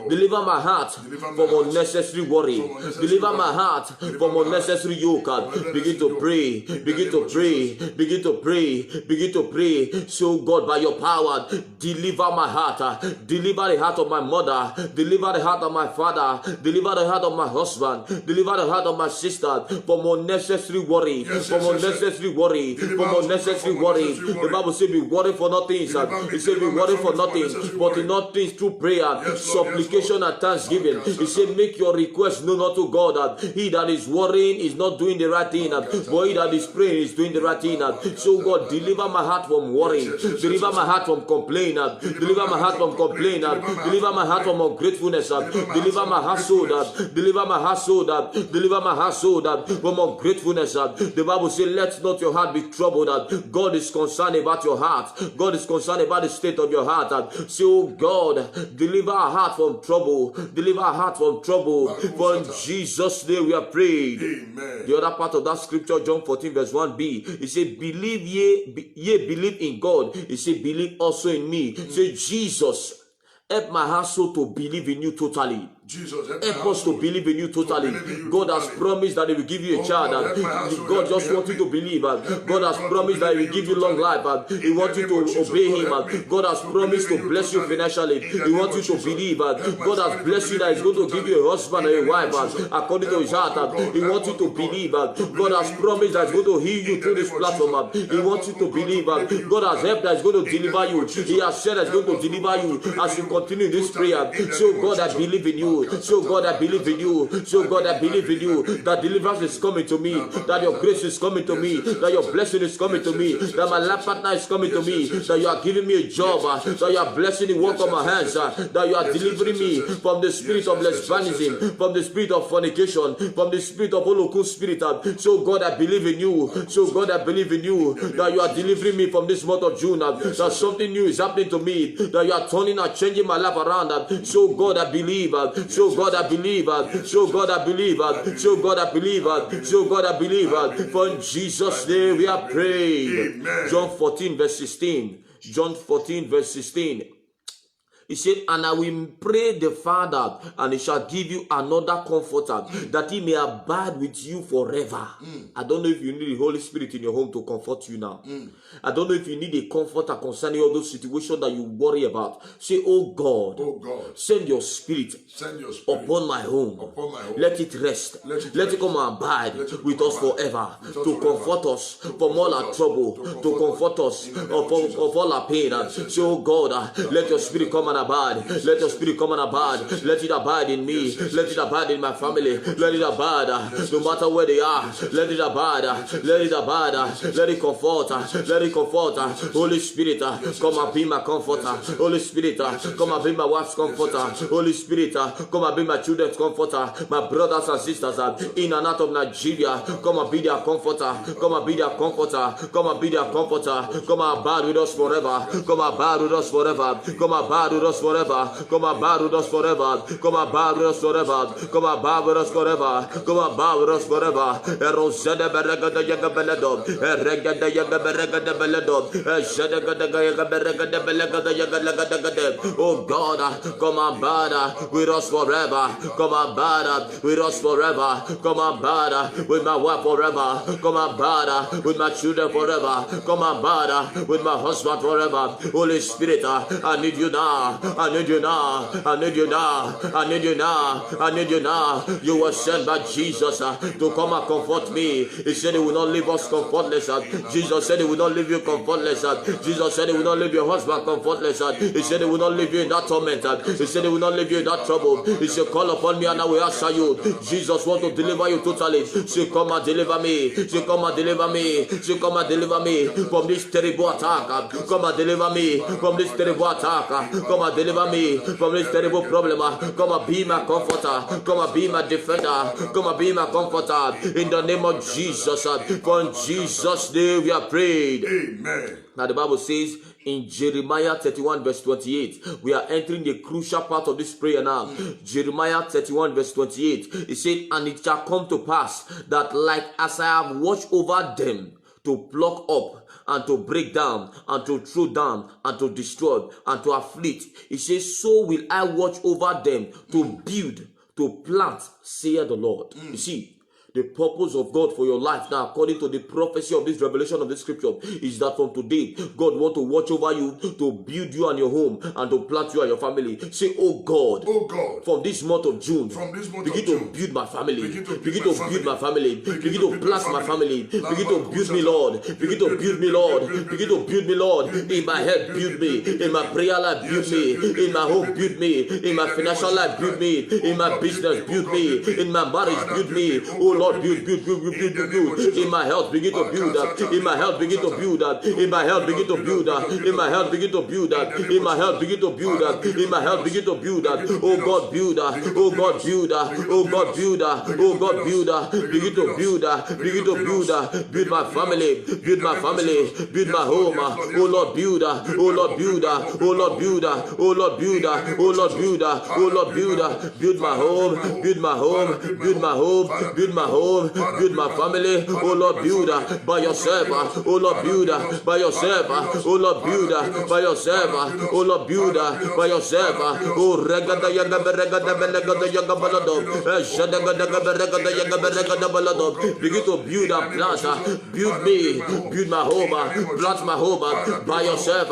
Deliver my heart from unnecessary worry. Deliver my heart from unnecessary yoke. Begin to pray. Begin to pray. Begin to pray. Begin to pray. So God, by your power, deliver my heart. Deliver the heart of my mother. Deliver the heart of my father. Deliver the heart of my husband. Deliver the heart of my sister from unnecessary worry. From unnecessary worry. From unnecessary worry. The Bible says be worried for nothing. It says be worried for nothing. But in all things through prayer, supplication and thanksgiving. It says make your request us know not to God that he that is worrying is not doing the right thing, but he that is praying is doing the right thing. So God, deliver my heart from worrying, deliver my heart from complaining, deliver my heart from complaining, deliver my heart from ungratefulness, deliver my household, deliver my household, deliver my household from ungratefulness. The Bible says, let not your heart be troubled. God is concerned about your heart. God is concerned about the state of your heart. So God, deliver our heart from trouble, deliver our heart from trouble. For in Jesus' name we are prayed. Amen. The other part of that scripture, John 14 verse 1b, it said, believe ye believe in God. It said, believe also in me. Say, Jesus, help my household to believe in you totally. Jesus, help us to believe in you totally. God has promised that He will give you a child. God just wants you to believe. God has promised that He will give you long life. He wants you to obey Him. God has promised to bless you financially. He wants you to believe. God has blessed you that He's going to give you a husband and a wife according to His heart. He wants you to believe. God has promised that He's going to heal you through this platform. He wants you to believe. God has helped that He's going to deliver you. He has said that He's going to deliver you as you continue this prayer. So God, I believe in you. So God, I believe in you. So God, I believe in you. That deliverance is coming to me. That your grace is coming to me. That your blessing is coming to me. That my life partner is coming to me. That you are giving me a job. That you are blessing the work of my hands. That you are delivering me from the spirit of lesbianism, from the spirit of fornication, from the spirit of holocaust spirit. So God, I believe in you. So God, I believe in you. That you are delivering me from this month of June. That something new is happening to me. That you are turning and changing my life around. So God, I believe. So God, I believe. So God, I believe. So God, I believe. So God, I believe. For in Jesus' name we are prayed. John 14 verse 16. John 14 verse 16. He said, and I will pray the Father, and He shall give you another comforter, that He may abide with you forever. I don't know if you need the Holy Spirit in your home to comfort you now. I don't know if you need a comforter concerning all those situations that you worry about. Say, oh God, send your spirit, upon my home. Let it rest. Let it come and abide with us forever, to comfort us from all our trouble, to comfort us of all our pain. So, oh God, let your spirit come and abide. Let your spirit come and abide. Let it abide in me. Let it abide in my family. Let it abide no matter where they are. Let it abide. Let it abide. Let it comfort. Let it comfort. Holy Spirit, come and be my comforter. Holy Spirit, come and be my wife's comforter. Holy Spirit, come and be my children's comforter. My brothers and sisters in and out of Nigeria, come and be their comforter. Come and be their comforter. Come and be their comforter. Come and abide with us forever. Come and abide with us forever. Come and abide with us forever. Come and abide with us forever. Come and abide with us forever. Come and abide with us forever. Come and abide with us forever. Erosede beregede yegabeledo. Eregede yegaberegede beledo. Eshedegede yegaberegede belegede yegalegede. Oh God, come and abide with us forever. Come and abide with us forever. Come and abide with my wife forever. Come and abide with my children forever. Come and abide with my husband forever. Holy Spirit, I need you now. I need you now. I need you now. I need you now. I need you now. You were sent by Jesus to come and comfort me. He said He will not leave us comfortless. Jesus said He will not leave you comfortless. Jesus said He will not leave your husband comfortless. He said He will not leave you in that torment. He said He will not leave you in that trouble. He said, call upon me and I will answer you. Jesus wants to deliver you totally. Say, come and deliver me. Say, come and deliver me. Say, come and deliver me from this terrible attack. Come and deliver me from this terrible attack. Come and deliver me from this terrible problem. Come and be my comforter. Come and be my defender. Come and be my comforter. In the name of Jesus. For in Jesus' name we are prayed. Amen. Now the Bible says in Jeremiah 31 verse 28, we are entering the crucial part of this prayer now. Jeremiah 31 verse 28, it said, and it shall come to pass that like as I have watched over them to pluck up and to break down and to throw down and to destroy and to afflict, it says, so will I watch over them to build, to plant, saith the Lord. You see, The purpose of God for your life now, according to the prophecy of this revelation of this scripture, is that from today, God wants to watch over you, to build you and your home, and to plant you and your family. Say, oh God, from this month of June, begin to build my family, begin to build my family, begin to plant my family, begin to build me, Lord, begin to build me, Lord, begin to build me, Lord. In my head, build me. In my prayer life, build me. In my home, build me. In my financial life, build me. In my business, build me. In my marriage, build me. Oh Lord, build. In my health, begin to build up. In my health, begin to build up. In my health, begin to build up. In my health, begin to build up. In my health, begin to build up. In my health, begin to build up. Oh God, builder. Oh God, builder. Oh God, builder. Oh God, builder. Begin to build up. Begin to build up. Build my family. Build my family. Build my home. Oh Lord, builder. Oh Lord, builder. Oh Lord, builder. Oh Lord, builder. Oh Lord, builder. Oh Lord, builder. Build my home. Build my home. Build my home. Build my home. Build my family. Oh Lord, builder. By yourself. Oh Lord, builder. By yourself. Oh Lord, builder. By yourself. Oh Lord, builder. By yourself. Oh regada yaga regada belegada yaga balado. Shadagada regada yaga regada balado. Begin to build and plant. Build me. Build my home. Plant my home. By yourself.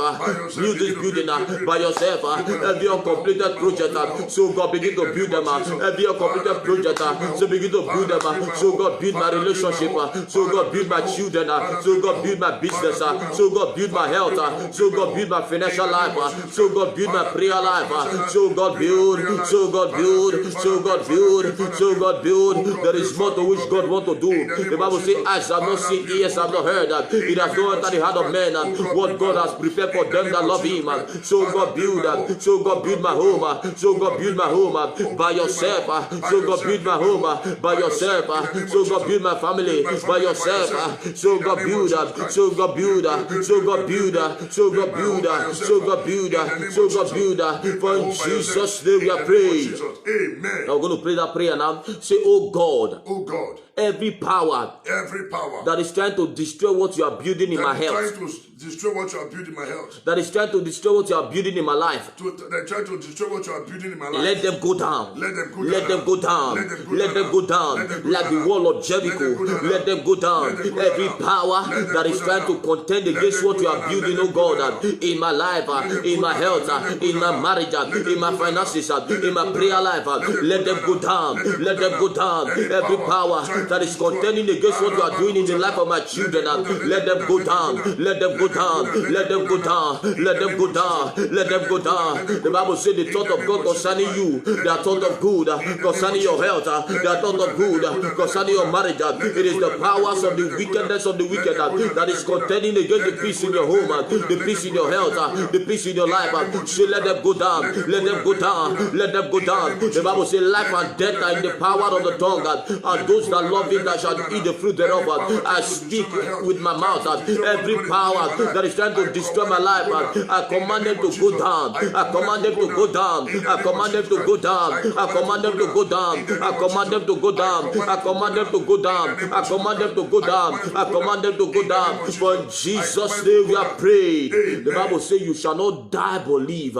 Build this building by yourself. Every uncompleted project. So God begin to build them. Every uncompleted project. So begin to build them. So God build my relationship. So God build my children. So God build my business. So God build my health. So God build my financial life. So God build my prayer life. So God build. So God build. So God build. So God build. There is more to which God want to do. The Bible says, eyes have not seen, ears have not heard. It has not entered the heart of men. What God has prepared for them that love Him. So God build. So God build my home. So God build my home by yourself. So God build my home by yourself. So God build my family by yourself. So God build. So God build. So God build. So God build. So God build. So God build. For in Jesus' name we are praying. Amen. Now we're going to pray that prayer now. Say, oh God. Oh God. Every power that is trying to destroy what you are building in my health. Trying to destroy what you are building in my health. That is trying to destroy what you are building in my life. They're trying to destroy what you are building in my life. Let them go down. Let them go down. Let them go down. Let them go down. Like the wall of Jericho. Let them go down. Every power that is trying to contend against what you are building, oh God, in my life, in my health, in my marriage, in my finances, in my prayer life, let them go down. Let them go down. Every power that is contending against what you are doing in the life of my children, let them go down. Let them go down. Let them go down. Let them go down. Let them go down. The Bible says the thought of God concerning you, they are thought of good concerning your health, they are thought of good concerning your marriage. It is the powers of the wickedness of the wicked that is contending against the peace in your home, the peace in your health, the peace in your life. So let them go down. Let them go down. Let them go down. The Bible says life and death are in the power of the tongue, and those that love it that shall eat the fruit thereof. I speak with my mouth. Every power that is trying to destroy my life, I command them to go down. I command them to go down. I command them to go down. I command them to go down. I command them to go down. I command them to go down. I command them to go down. I command them to go down. For in Jesus' name we are praying. The Bible says you shall not die but live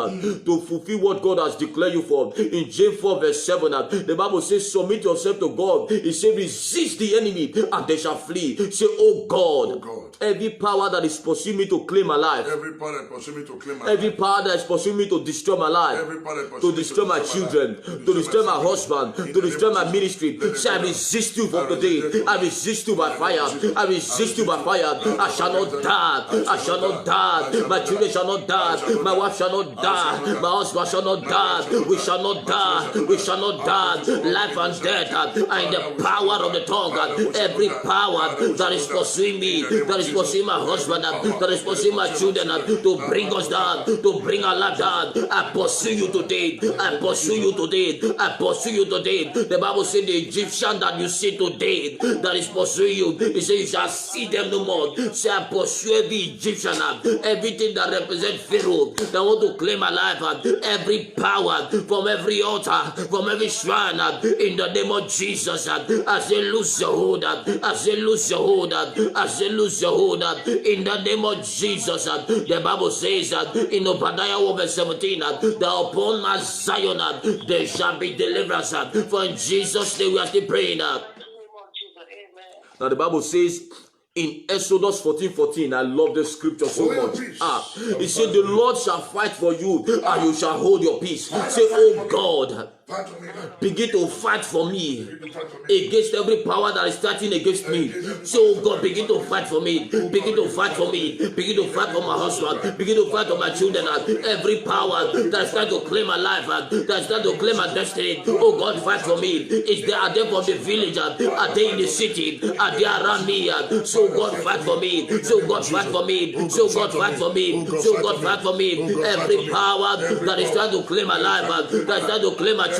to fulfill what God has declared you for. In James 4 verse 7, the Bible says submit yourself to God. It says resist the enemy and they shall flee. Say, oh God, every power that is pursuing me to claim my life, every power that is pursuing me to claim my every power that is pursuing me to destroy my life, to destroy my children, to destroy my husband, to destroy my ministry, say, I resist you from today. I resist you by fire. I resist you by fire. I shall not die. I shall not die. My children shall not die. My wife shall not die. My husband shall not die. We shall not die. We shall not die. Life and death are in the power of the tongue. Every power that is pursuing me, that is pursuing my husband, that is pursuing my children, to bring us down, to bring our life down, I pursue you today. I pursue you today. I pursue you today. The Bible says the Egyptian that you see today, that is pursuing you, it says you shall see them no more. Say, I pursue every Egyptian, everything that represents Pharaoh, that want to claim my life, every power from every altar, from every shrine, in the name of Jesus, I say lose your hold, I say lose your hold, I say lose your hold, in the name of Jesus. The Bible says that in Obadiah 1 verse 17, that upon my Zion there shall be deliverance. For in Jesus' name we are still praying. Now the Bible says in Exodus 14:14, I love the scripture so much. It said, the Lord shall fight for you and you shall hold your peace. Say, oh God, begin to fight for me against every power that is starting against me. So, oh God, begin to fight for me. Begin to fight for me. Begin to fight for my husband. Begin to fight for my children. Every power that is trying to claim my life, that is trying to claim my destiny. Oh God, fight for me. Are they from the village? Are they in the city? Are they around me? So God, fight for me. So God, fight for me. So God, fight for me. So God, fight for me. Every power that is trying to claim my life, that is trying to claim my children.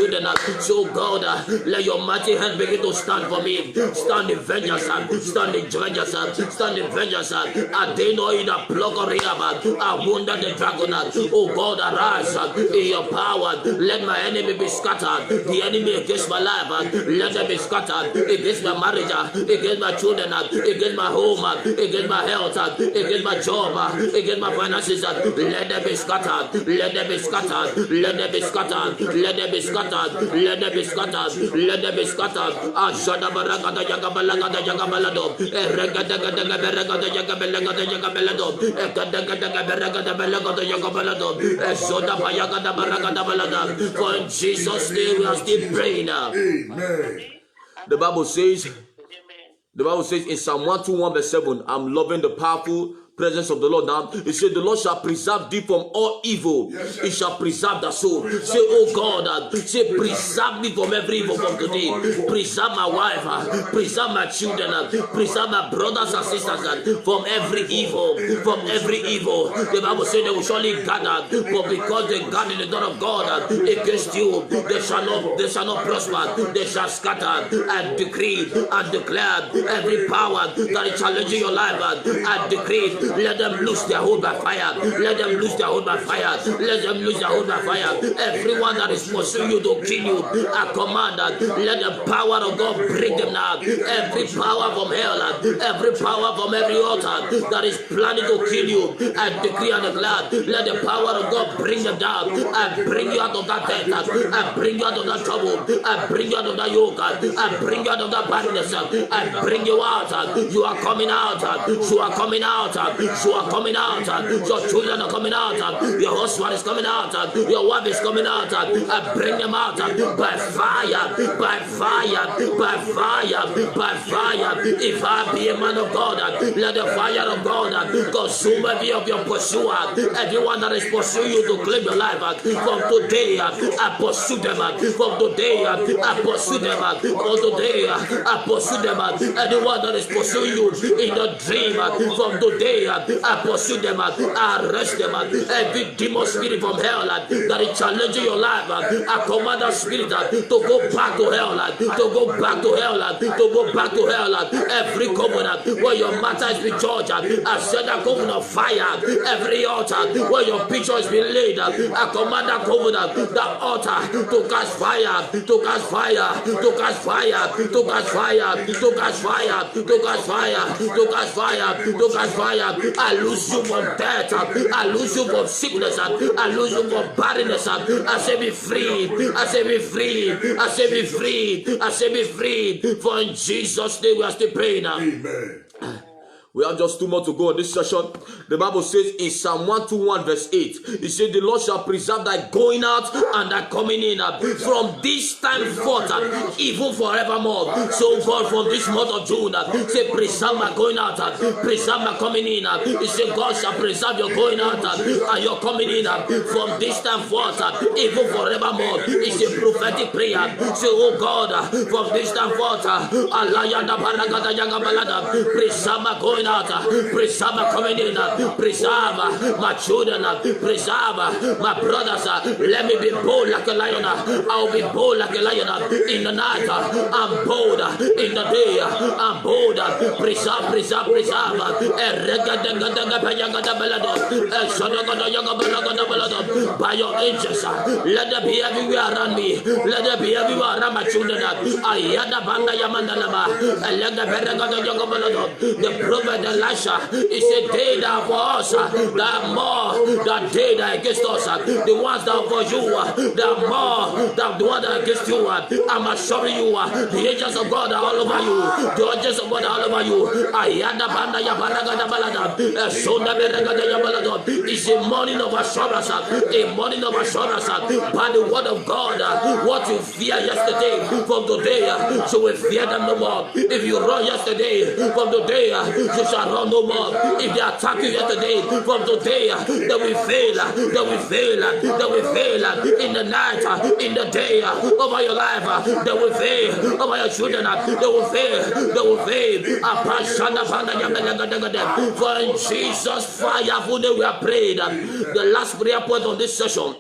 So God, let your mighty hand begin to stand for me. Stand in vengeance, stand in vengeance, stand in vengeance. I they know in a plug or I wounded the dragon. Oh God, arise in your power. Let my enemy be scattered. The enemy against my life, let them be scattered. Against my marriage, against my children, against my home, against my health, against my job, against my finances. Let them be scattered. Let them be scattered. Let them be scattered. Let them be scattered. Let them be scattered. Let them be scattered. Ashada baragada jagabalagada jagabalado. Eregada beragada jagabalagada jagabalado. Ekada beragada belagada jagabalado. Esoda bayagada baragada balada. For in Jesus' name we are still praying now. Amen. The Bible says in Psalm 121 verse 7, I'm loving the powerful presence of the Lord now. It said, the Lord shall preserve thee from all evil. It shall preserve the soul. Say, oh God, say, preserve me from every evil from today. Preserve my wife, preserve my children, preserve my brothers and sisters from every evil, from every evil. The Bible said they will surely gather, but because they gather in the door of God against you, they shall not prosper. They shall scatter and decree and declare every power that is challenging your life and decree. Let them lose their hold by fire. Let them lose their hold by fire. Let them lose their hold by fire. Everyone that is pursuing you to kill you, I command that let the power of God bring them now. Every power from hell, every power from every altar that is planning to kill you, I decree and declare, let the power of God bring them down. I bring you out of that death. I bring you out of that trouble. I bring you out of that yoke. I bring you out of that badness. I bring you out. You are coming out. You are coming out. You are coming out. Your children are coming out. Your husband is coming out. Your wife is coming out. I bring them out by fire, by fire, by fire, by fire. If I be a man of God, let the fire of God consume every of your pursuer. Everyone that is pursuing you to claim your life. From today, I pursue them. From today, I pursue them. From today, I pursue them. Anyone that is pursuing you in the dream, from today, I pursue them, I arrest them. Every demon spirit from hell that is challenging your life, I command that spirit to go back to hell, to go back to hell, to go back to hell. Every covenant where your matter has been judged, I set that covenant fire. Every altar where your picture has been laid, I command that covenant, that altar to catch fire, to catch fire, to catch fire, to catch fire, to catch fire, to catch fire, to catch fire, to catch fire. I lose you from death. I lose you from sickness. I lose you from barrenness. I say be free. I say be free. I say be free. I say be free. For in Jesus' name we are still praying now. Amen. We have just 2 more to go on this session. The Bible says in Psalm 121 verse 8, it says, the Lord shall preserve thy going out and thy coming in from this time forth, even forevermore. So God, from this month of June, say, preserve my going out, preserve my coming in. It says, God shall preserve your going out and your coming in from this time forth, even forevermore. It's a prophetic prayer. Say, oh God, from this time forth, preserve my going out, preserve my coming in, preserve my children, preserve my brothers. Let me be bold like a lion. I will be bold like a lion in the night. I'm bold in the day. I'm bold. Preserve, preserve, preserve. By your angels, let there be everywhere around me. Let there be everywhere around my children. The prophet Prophet Elisha, he said, they that are for us, that are more than they that are against us. The ones that are for you, that are more than the ones that are against you. I'm assuring you, the angels of God are all over you. The angels of God are all over you. It's a morning of assurance, a morning of assurance by the word of God. What you fear yesterday, from today, you will fear them no more. If you run yesterday, from today, you shall run no more. If they attack you yesterday, from today, they will fail, they will fail, they will fail in the night, in the day, over your life, they will fail, over your children, they will fail, they will fail. For in Jesus' fire, we are prayed. The last prayer point on this session.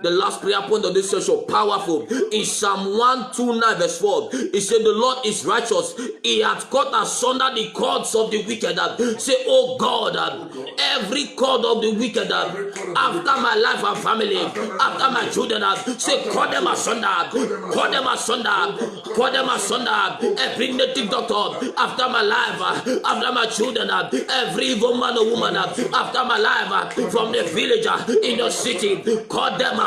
The last prayer point of this session, powerful. In Psalm 129 verse 4, it said, the Lord is righteous. He hath cut asunder the cords of the wicked. Say, oh God, every cord of the wicked, after my life and family, after my children, say, cut them asunder, cut them asunder, cut them asunder. Every native doctor, after my life, after my children, every evil man or woman, after my life, from the village, in the city, cut them asunder.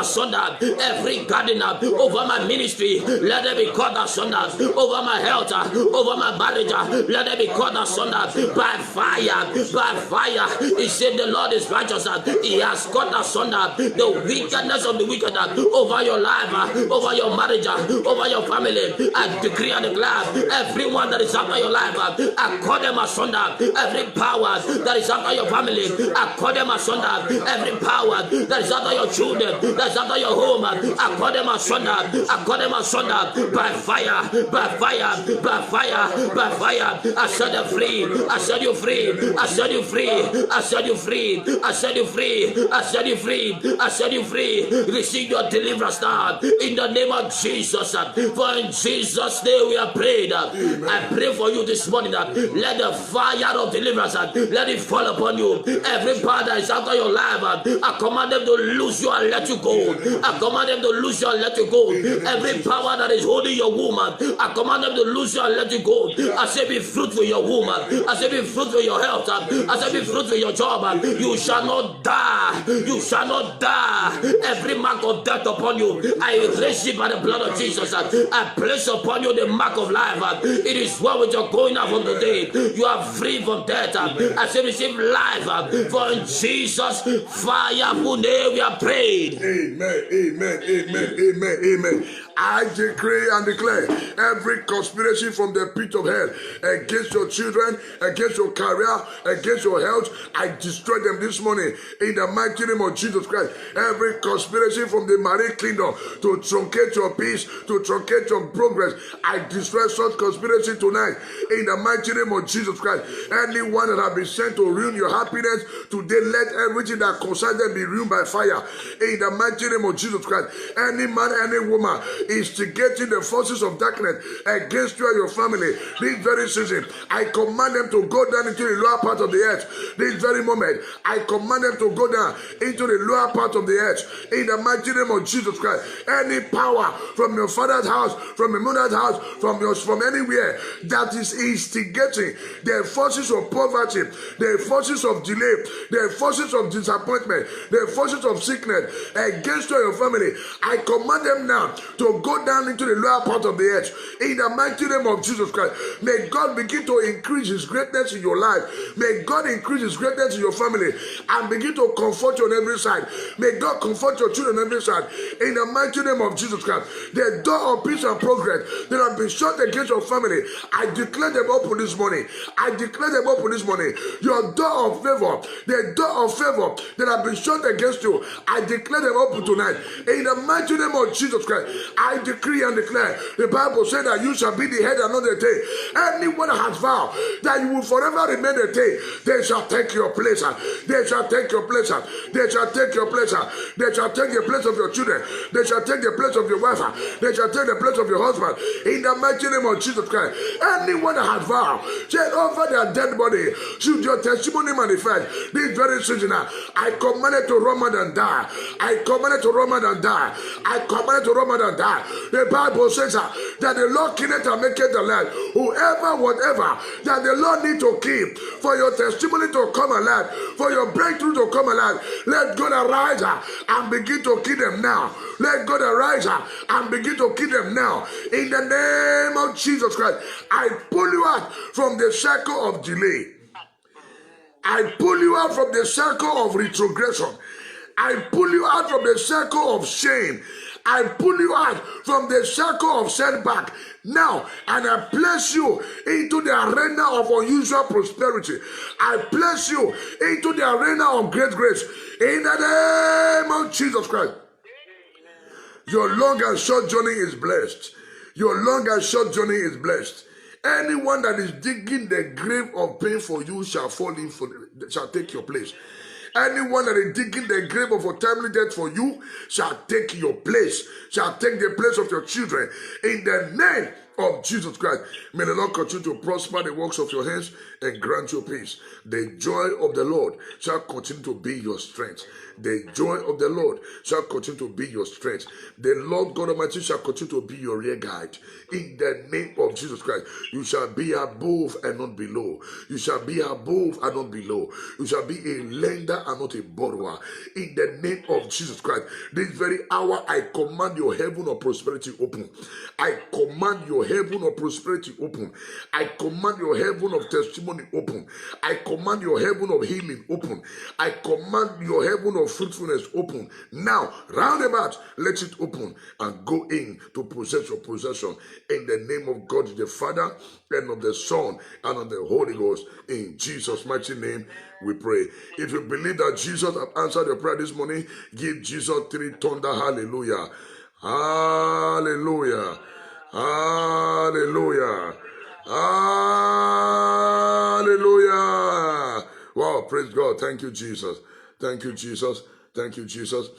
Every gardener over my ministry, let them be cut asunder. Over my health, over my marriage, let them be cut asunder by fire, by fire. He said the Lord is righteous. He has cut asunder the wickedness of the wicked over your life, over your marriage, over your family. I decree and declare, everyone that is after your life, I cut them asunder. Every power that is after your family, I cut them asunder. Every power that is after your children, that's after your home, I cut them asunder. I cut them asunder by fire, by fire, by fire, by fire. I set them free. I set you free. I set you free. I set you free. I set you free. I set you free. I set you free. Receive your deliverance now in the name of Jesus. For in Jesus' name we are prayed. I pray for you this morning. Let the fire of deliverance let it fall upon you. Every power that is after your life, I command them to lose you and let you go. I command them to lose you and let you go. Every power that is holding your woman, I command them to lose you and let you go. I say be fruitful your woman. I say be fruitful your health. I say be fruitful your job. You shall not die. You shall not die. Every mark of death upon you, I erase it by the blood of Jesus. I place upon you the mark of life. It is well with your going out from today. You are free from death. I say receive life. For in Jesus' fireful name we are prayed. Amen, amen, amen, amen, amen. I decree and declare every conspiracy from the pit of hell against your children, against your career, against your health, I destroy them this morning in the mighty name of Jesus Christ. Every conspiracy from the marine kingdom to truncate your peace, to truncate your progress, I destroy such conspiracy tonight in the mighty name of Jesus Christ. Anyone that has been sent to ruin your happiness, today let everything that concerns them be ruined by fire in the mighty name of Jesus Christ. Any man, any woman instigating the forces of darkness against you and your family this very season, I command them to go down into the lower part of the earth. This very moment, I command them to go down into the lower part of the earth in the mighty name of Jesus Christ. Any power from your father's house, from your mother's house, from anywhere that is instigating the forces of poverty, the forces of delay, the forces of disappointment, the forces of sickness against you and your family, I command them now to go down into the lower part of the earth in the mighty name of Jesus Christ. May God begin to increase his greatness in your life. May God increase his greatness in your family and begin to comfort you on every side. May God comfort your children on every side in the mighty name of Jesus Christ. The door of peace and progress that have been shut against your family, I declare them open this morning. I declare them open this morning. Your door of favor, the door of favor that have been shut against you, I declare them open tonight in the mighty name of Jesus Christ. I decree and declare, the Bible said that you shall be the head and not the tail. Anyone that has vowed that you will forever remain the tail, they shall take your place. They shall take your place. They shall take your place. They shall take the place of your children. They shall take the place of your wife. They shall take the place of your husband. In the mighty name of Jesus Christ. Anyone that has vowed, say over their dead body, should your testimony manifest this very season, I command it to run and die. I command it to run and die. I command it to run and die. The Bible says that the Lord killeth and maketh the land. Whoever, whatever that the Lord need to keep for your testimony to come alive, for your breakthrough to come alive, let God arise and begin to kill them now. Let God arise and begin to kill them now. In the name of Jesus Christ, I pull you out from the circle of delay. I pull you out from the circle of retrogression. I pull you out from the circle of shame. I pull you out from the circle of setback now, and I place you into the arena of unusual prosperity. I place you into the arena of great grace. In the name of Jesus Christ. Your long and short journey is blessed. Your long and short journey is blessed. Anyone that is digging the grave of pain for you shall fall in shall take your place. Anyone that is digging the grave of untimely death for you shall take your place, shall take the place of your children. In the name of Jesus Christ, may the Lord continue to prosper the works of your hands and grant you peace. The joy of the Lord shall continue to be your strength. The joy of the Lord shall continue to be your strength. The Lord God Almighty shall continue to be your rear guide. In the name of Jesus Christ, you shall be above and not below. You shall be above and not below. You shall be a lender and not a borrower. In the name of Jesus Christ, this very hour I command your heaven of prosperity open. I command your heaven of prosperity open. I command your heaven of testimony open. I command your heaven of healing open. I command your heaven of fruitfulness open. Now, roundabout, let it open and go in to possess your possession. In the name of God the Father, and of the Son, and of the Holy Ghost. In Jesus' mighty name, we pray. If you believe that Jesus has answered your prayer this morning, give Jesus 3 thunder hallelujah. Hallelujah. Hallelujah. Hallelujah. Wow, praise God. Thank you, Jesus. Thank you, Jesus. Thank you, Jesus.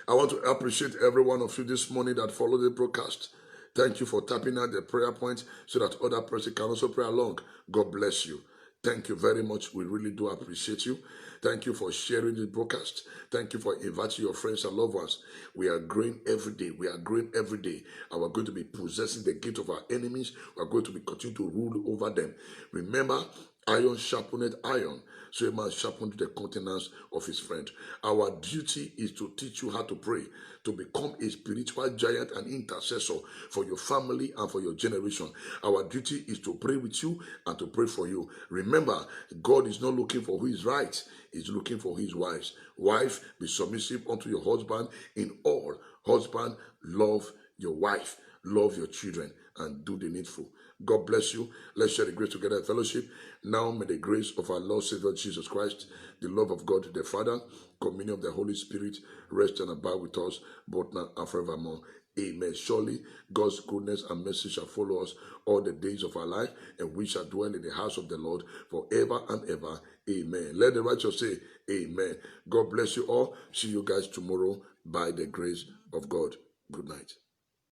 I want to appreciate every one of you this morning that followed the broadcast. Thank you for tapping out the prayer point so that other person can also pray along. God bless you. Thank you very much. We really do appreciate you. Thank you for sharing the broadcast. Thank you for inviting your friends and loved ones. We are growing every day. We are growing every day. And we're going to be possessing the gift of our enemies. We're going to be continue to rule over them. Remember, iron sharpened iron. So a man sharpened the countenance of his friend. Our duty is to teach you how to pray, to become a spiritual giant and intercessor for your family and for your generation. Our duty is to pray with you and to pray for you. Remember, God is not looking for who is right. He's looking for his wives. Wife, be submissive unto your husband in all. Husband, love your wife. Love your children and do the needful. God bless you. Let's share the grace together in fellowship. Now may the grace of our Lord Savior Jesus Christ, the love of God the Father, communion of the Holy Spirit, rest and abide with us both now and forevermore. Amen. Surely God's goodness and mercy shall follow us all the days of our life, and we shall dwell in the house of the Lord forever and ever. Amen. Let the righteous say amen. God bless you all. See you guys tomorrow by the grace of God. Good night.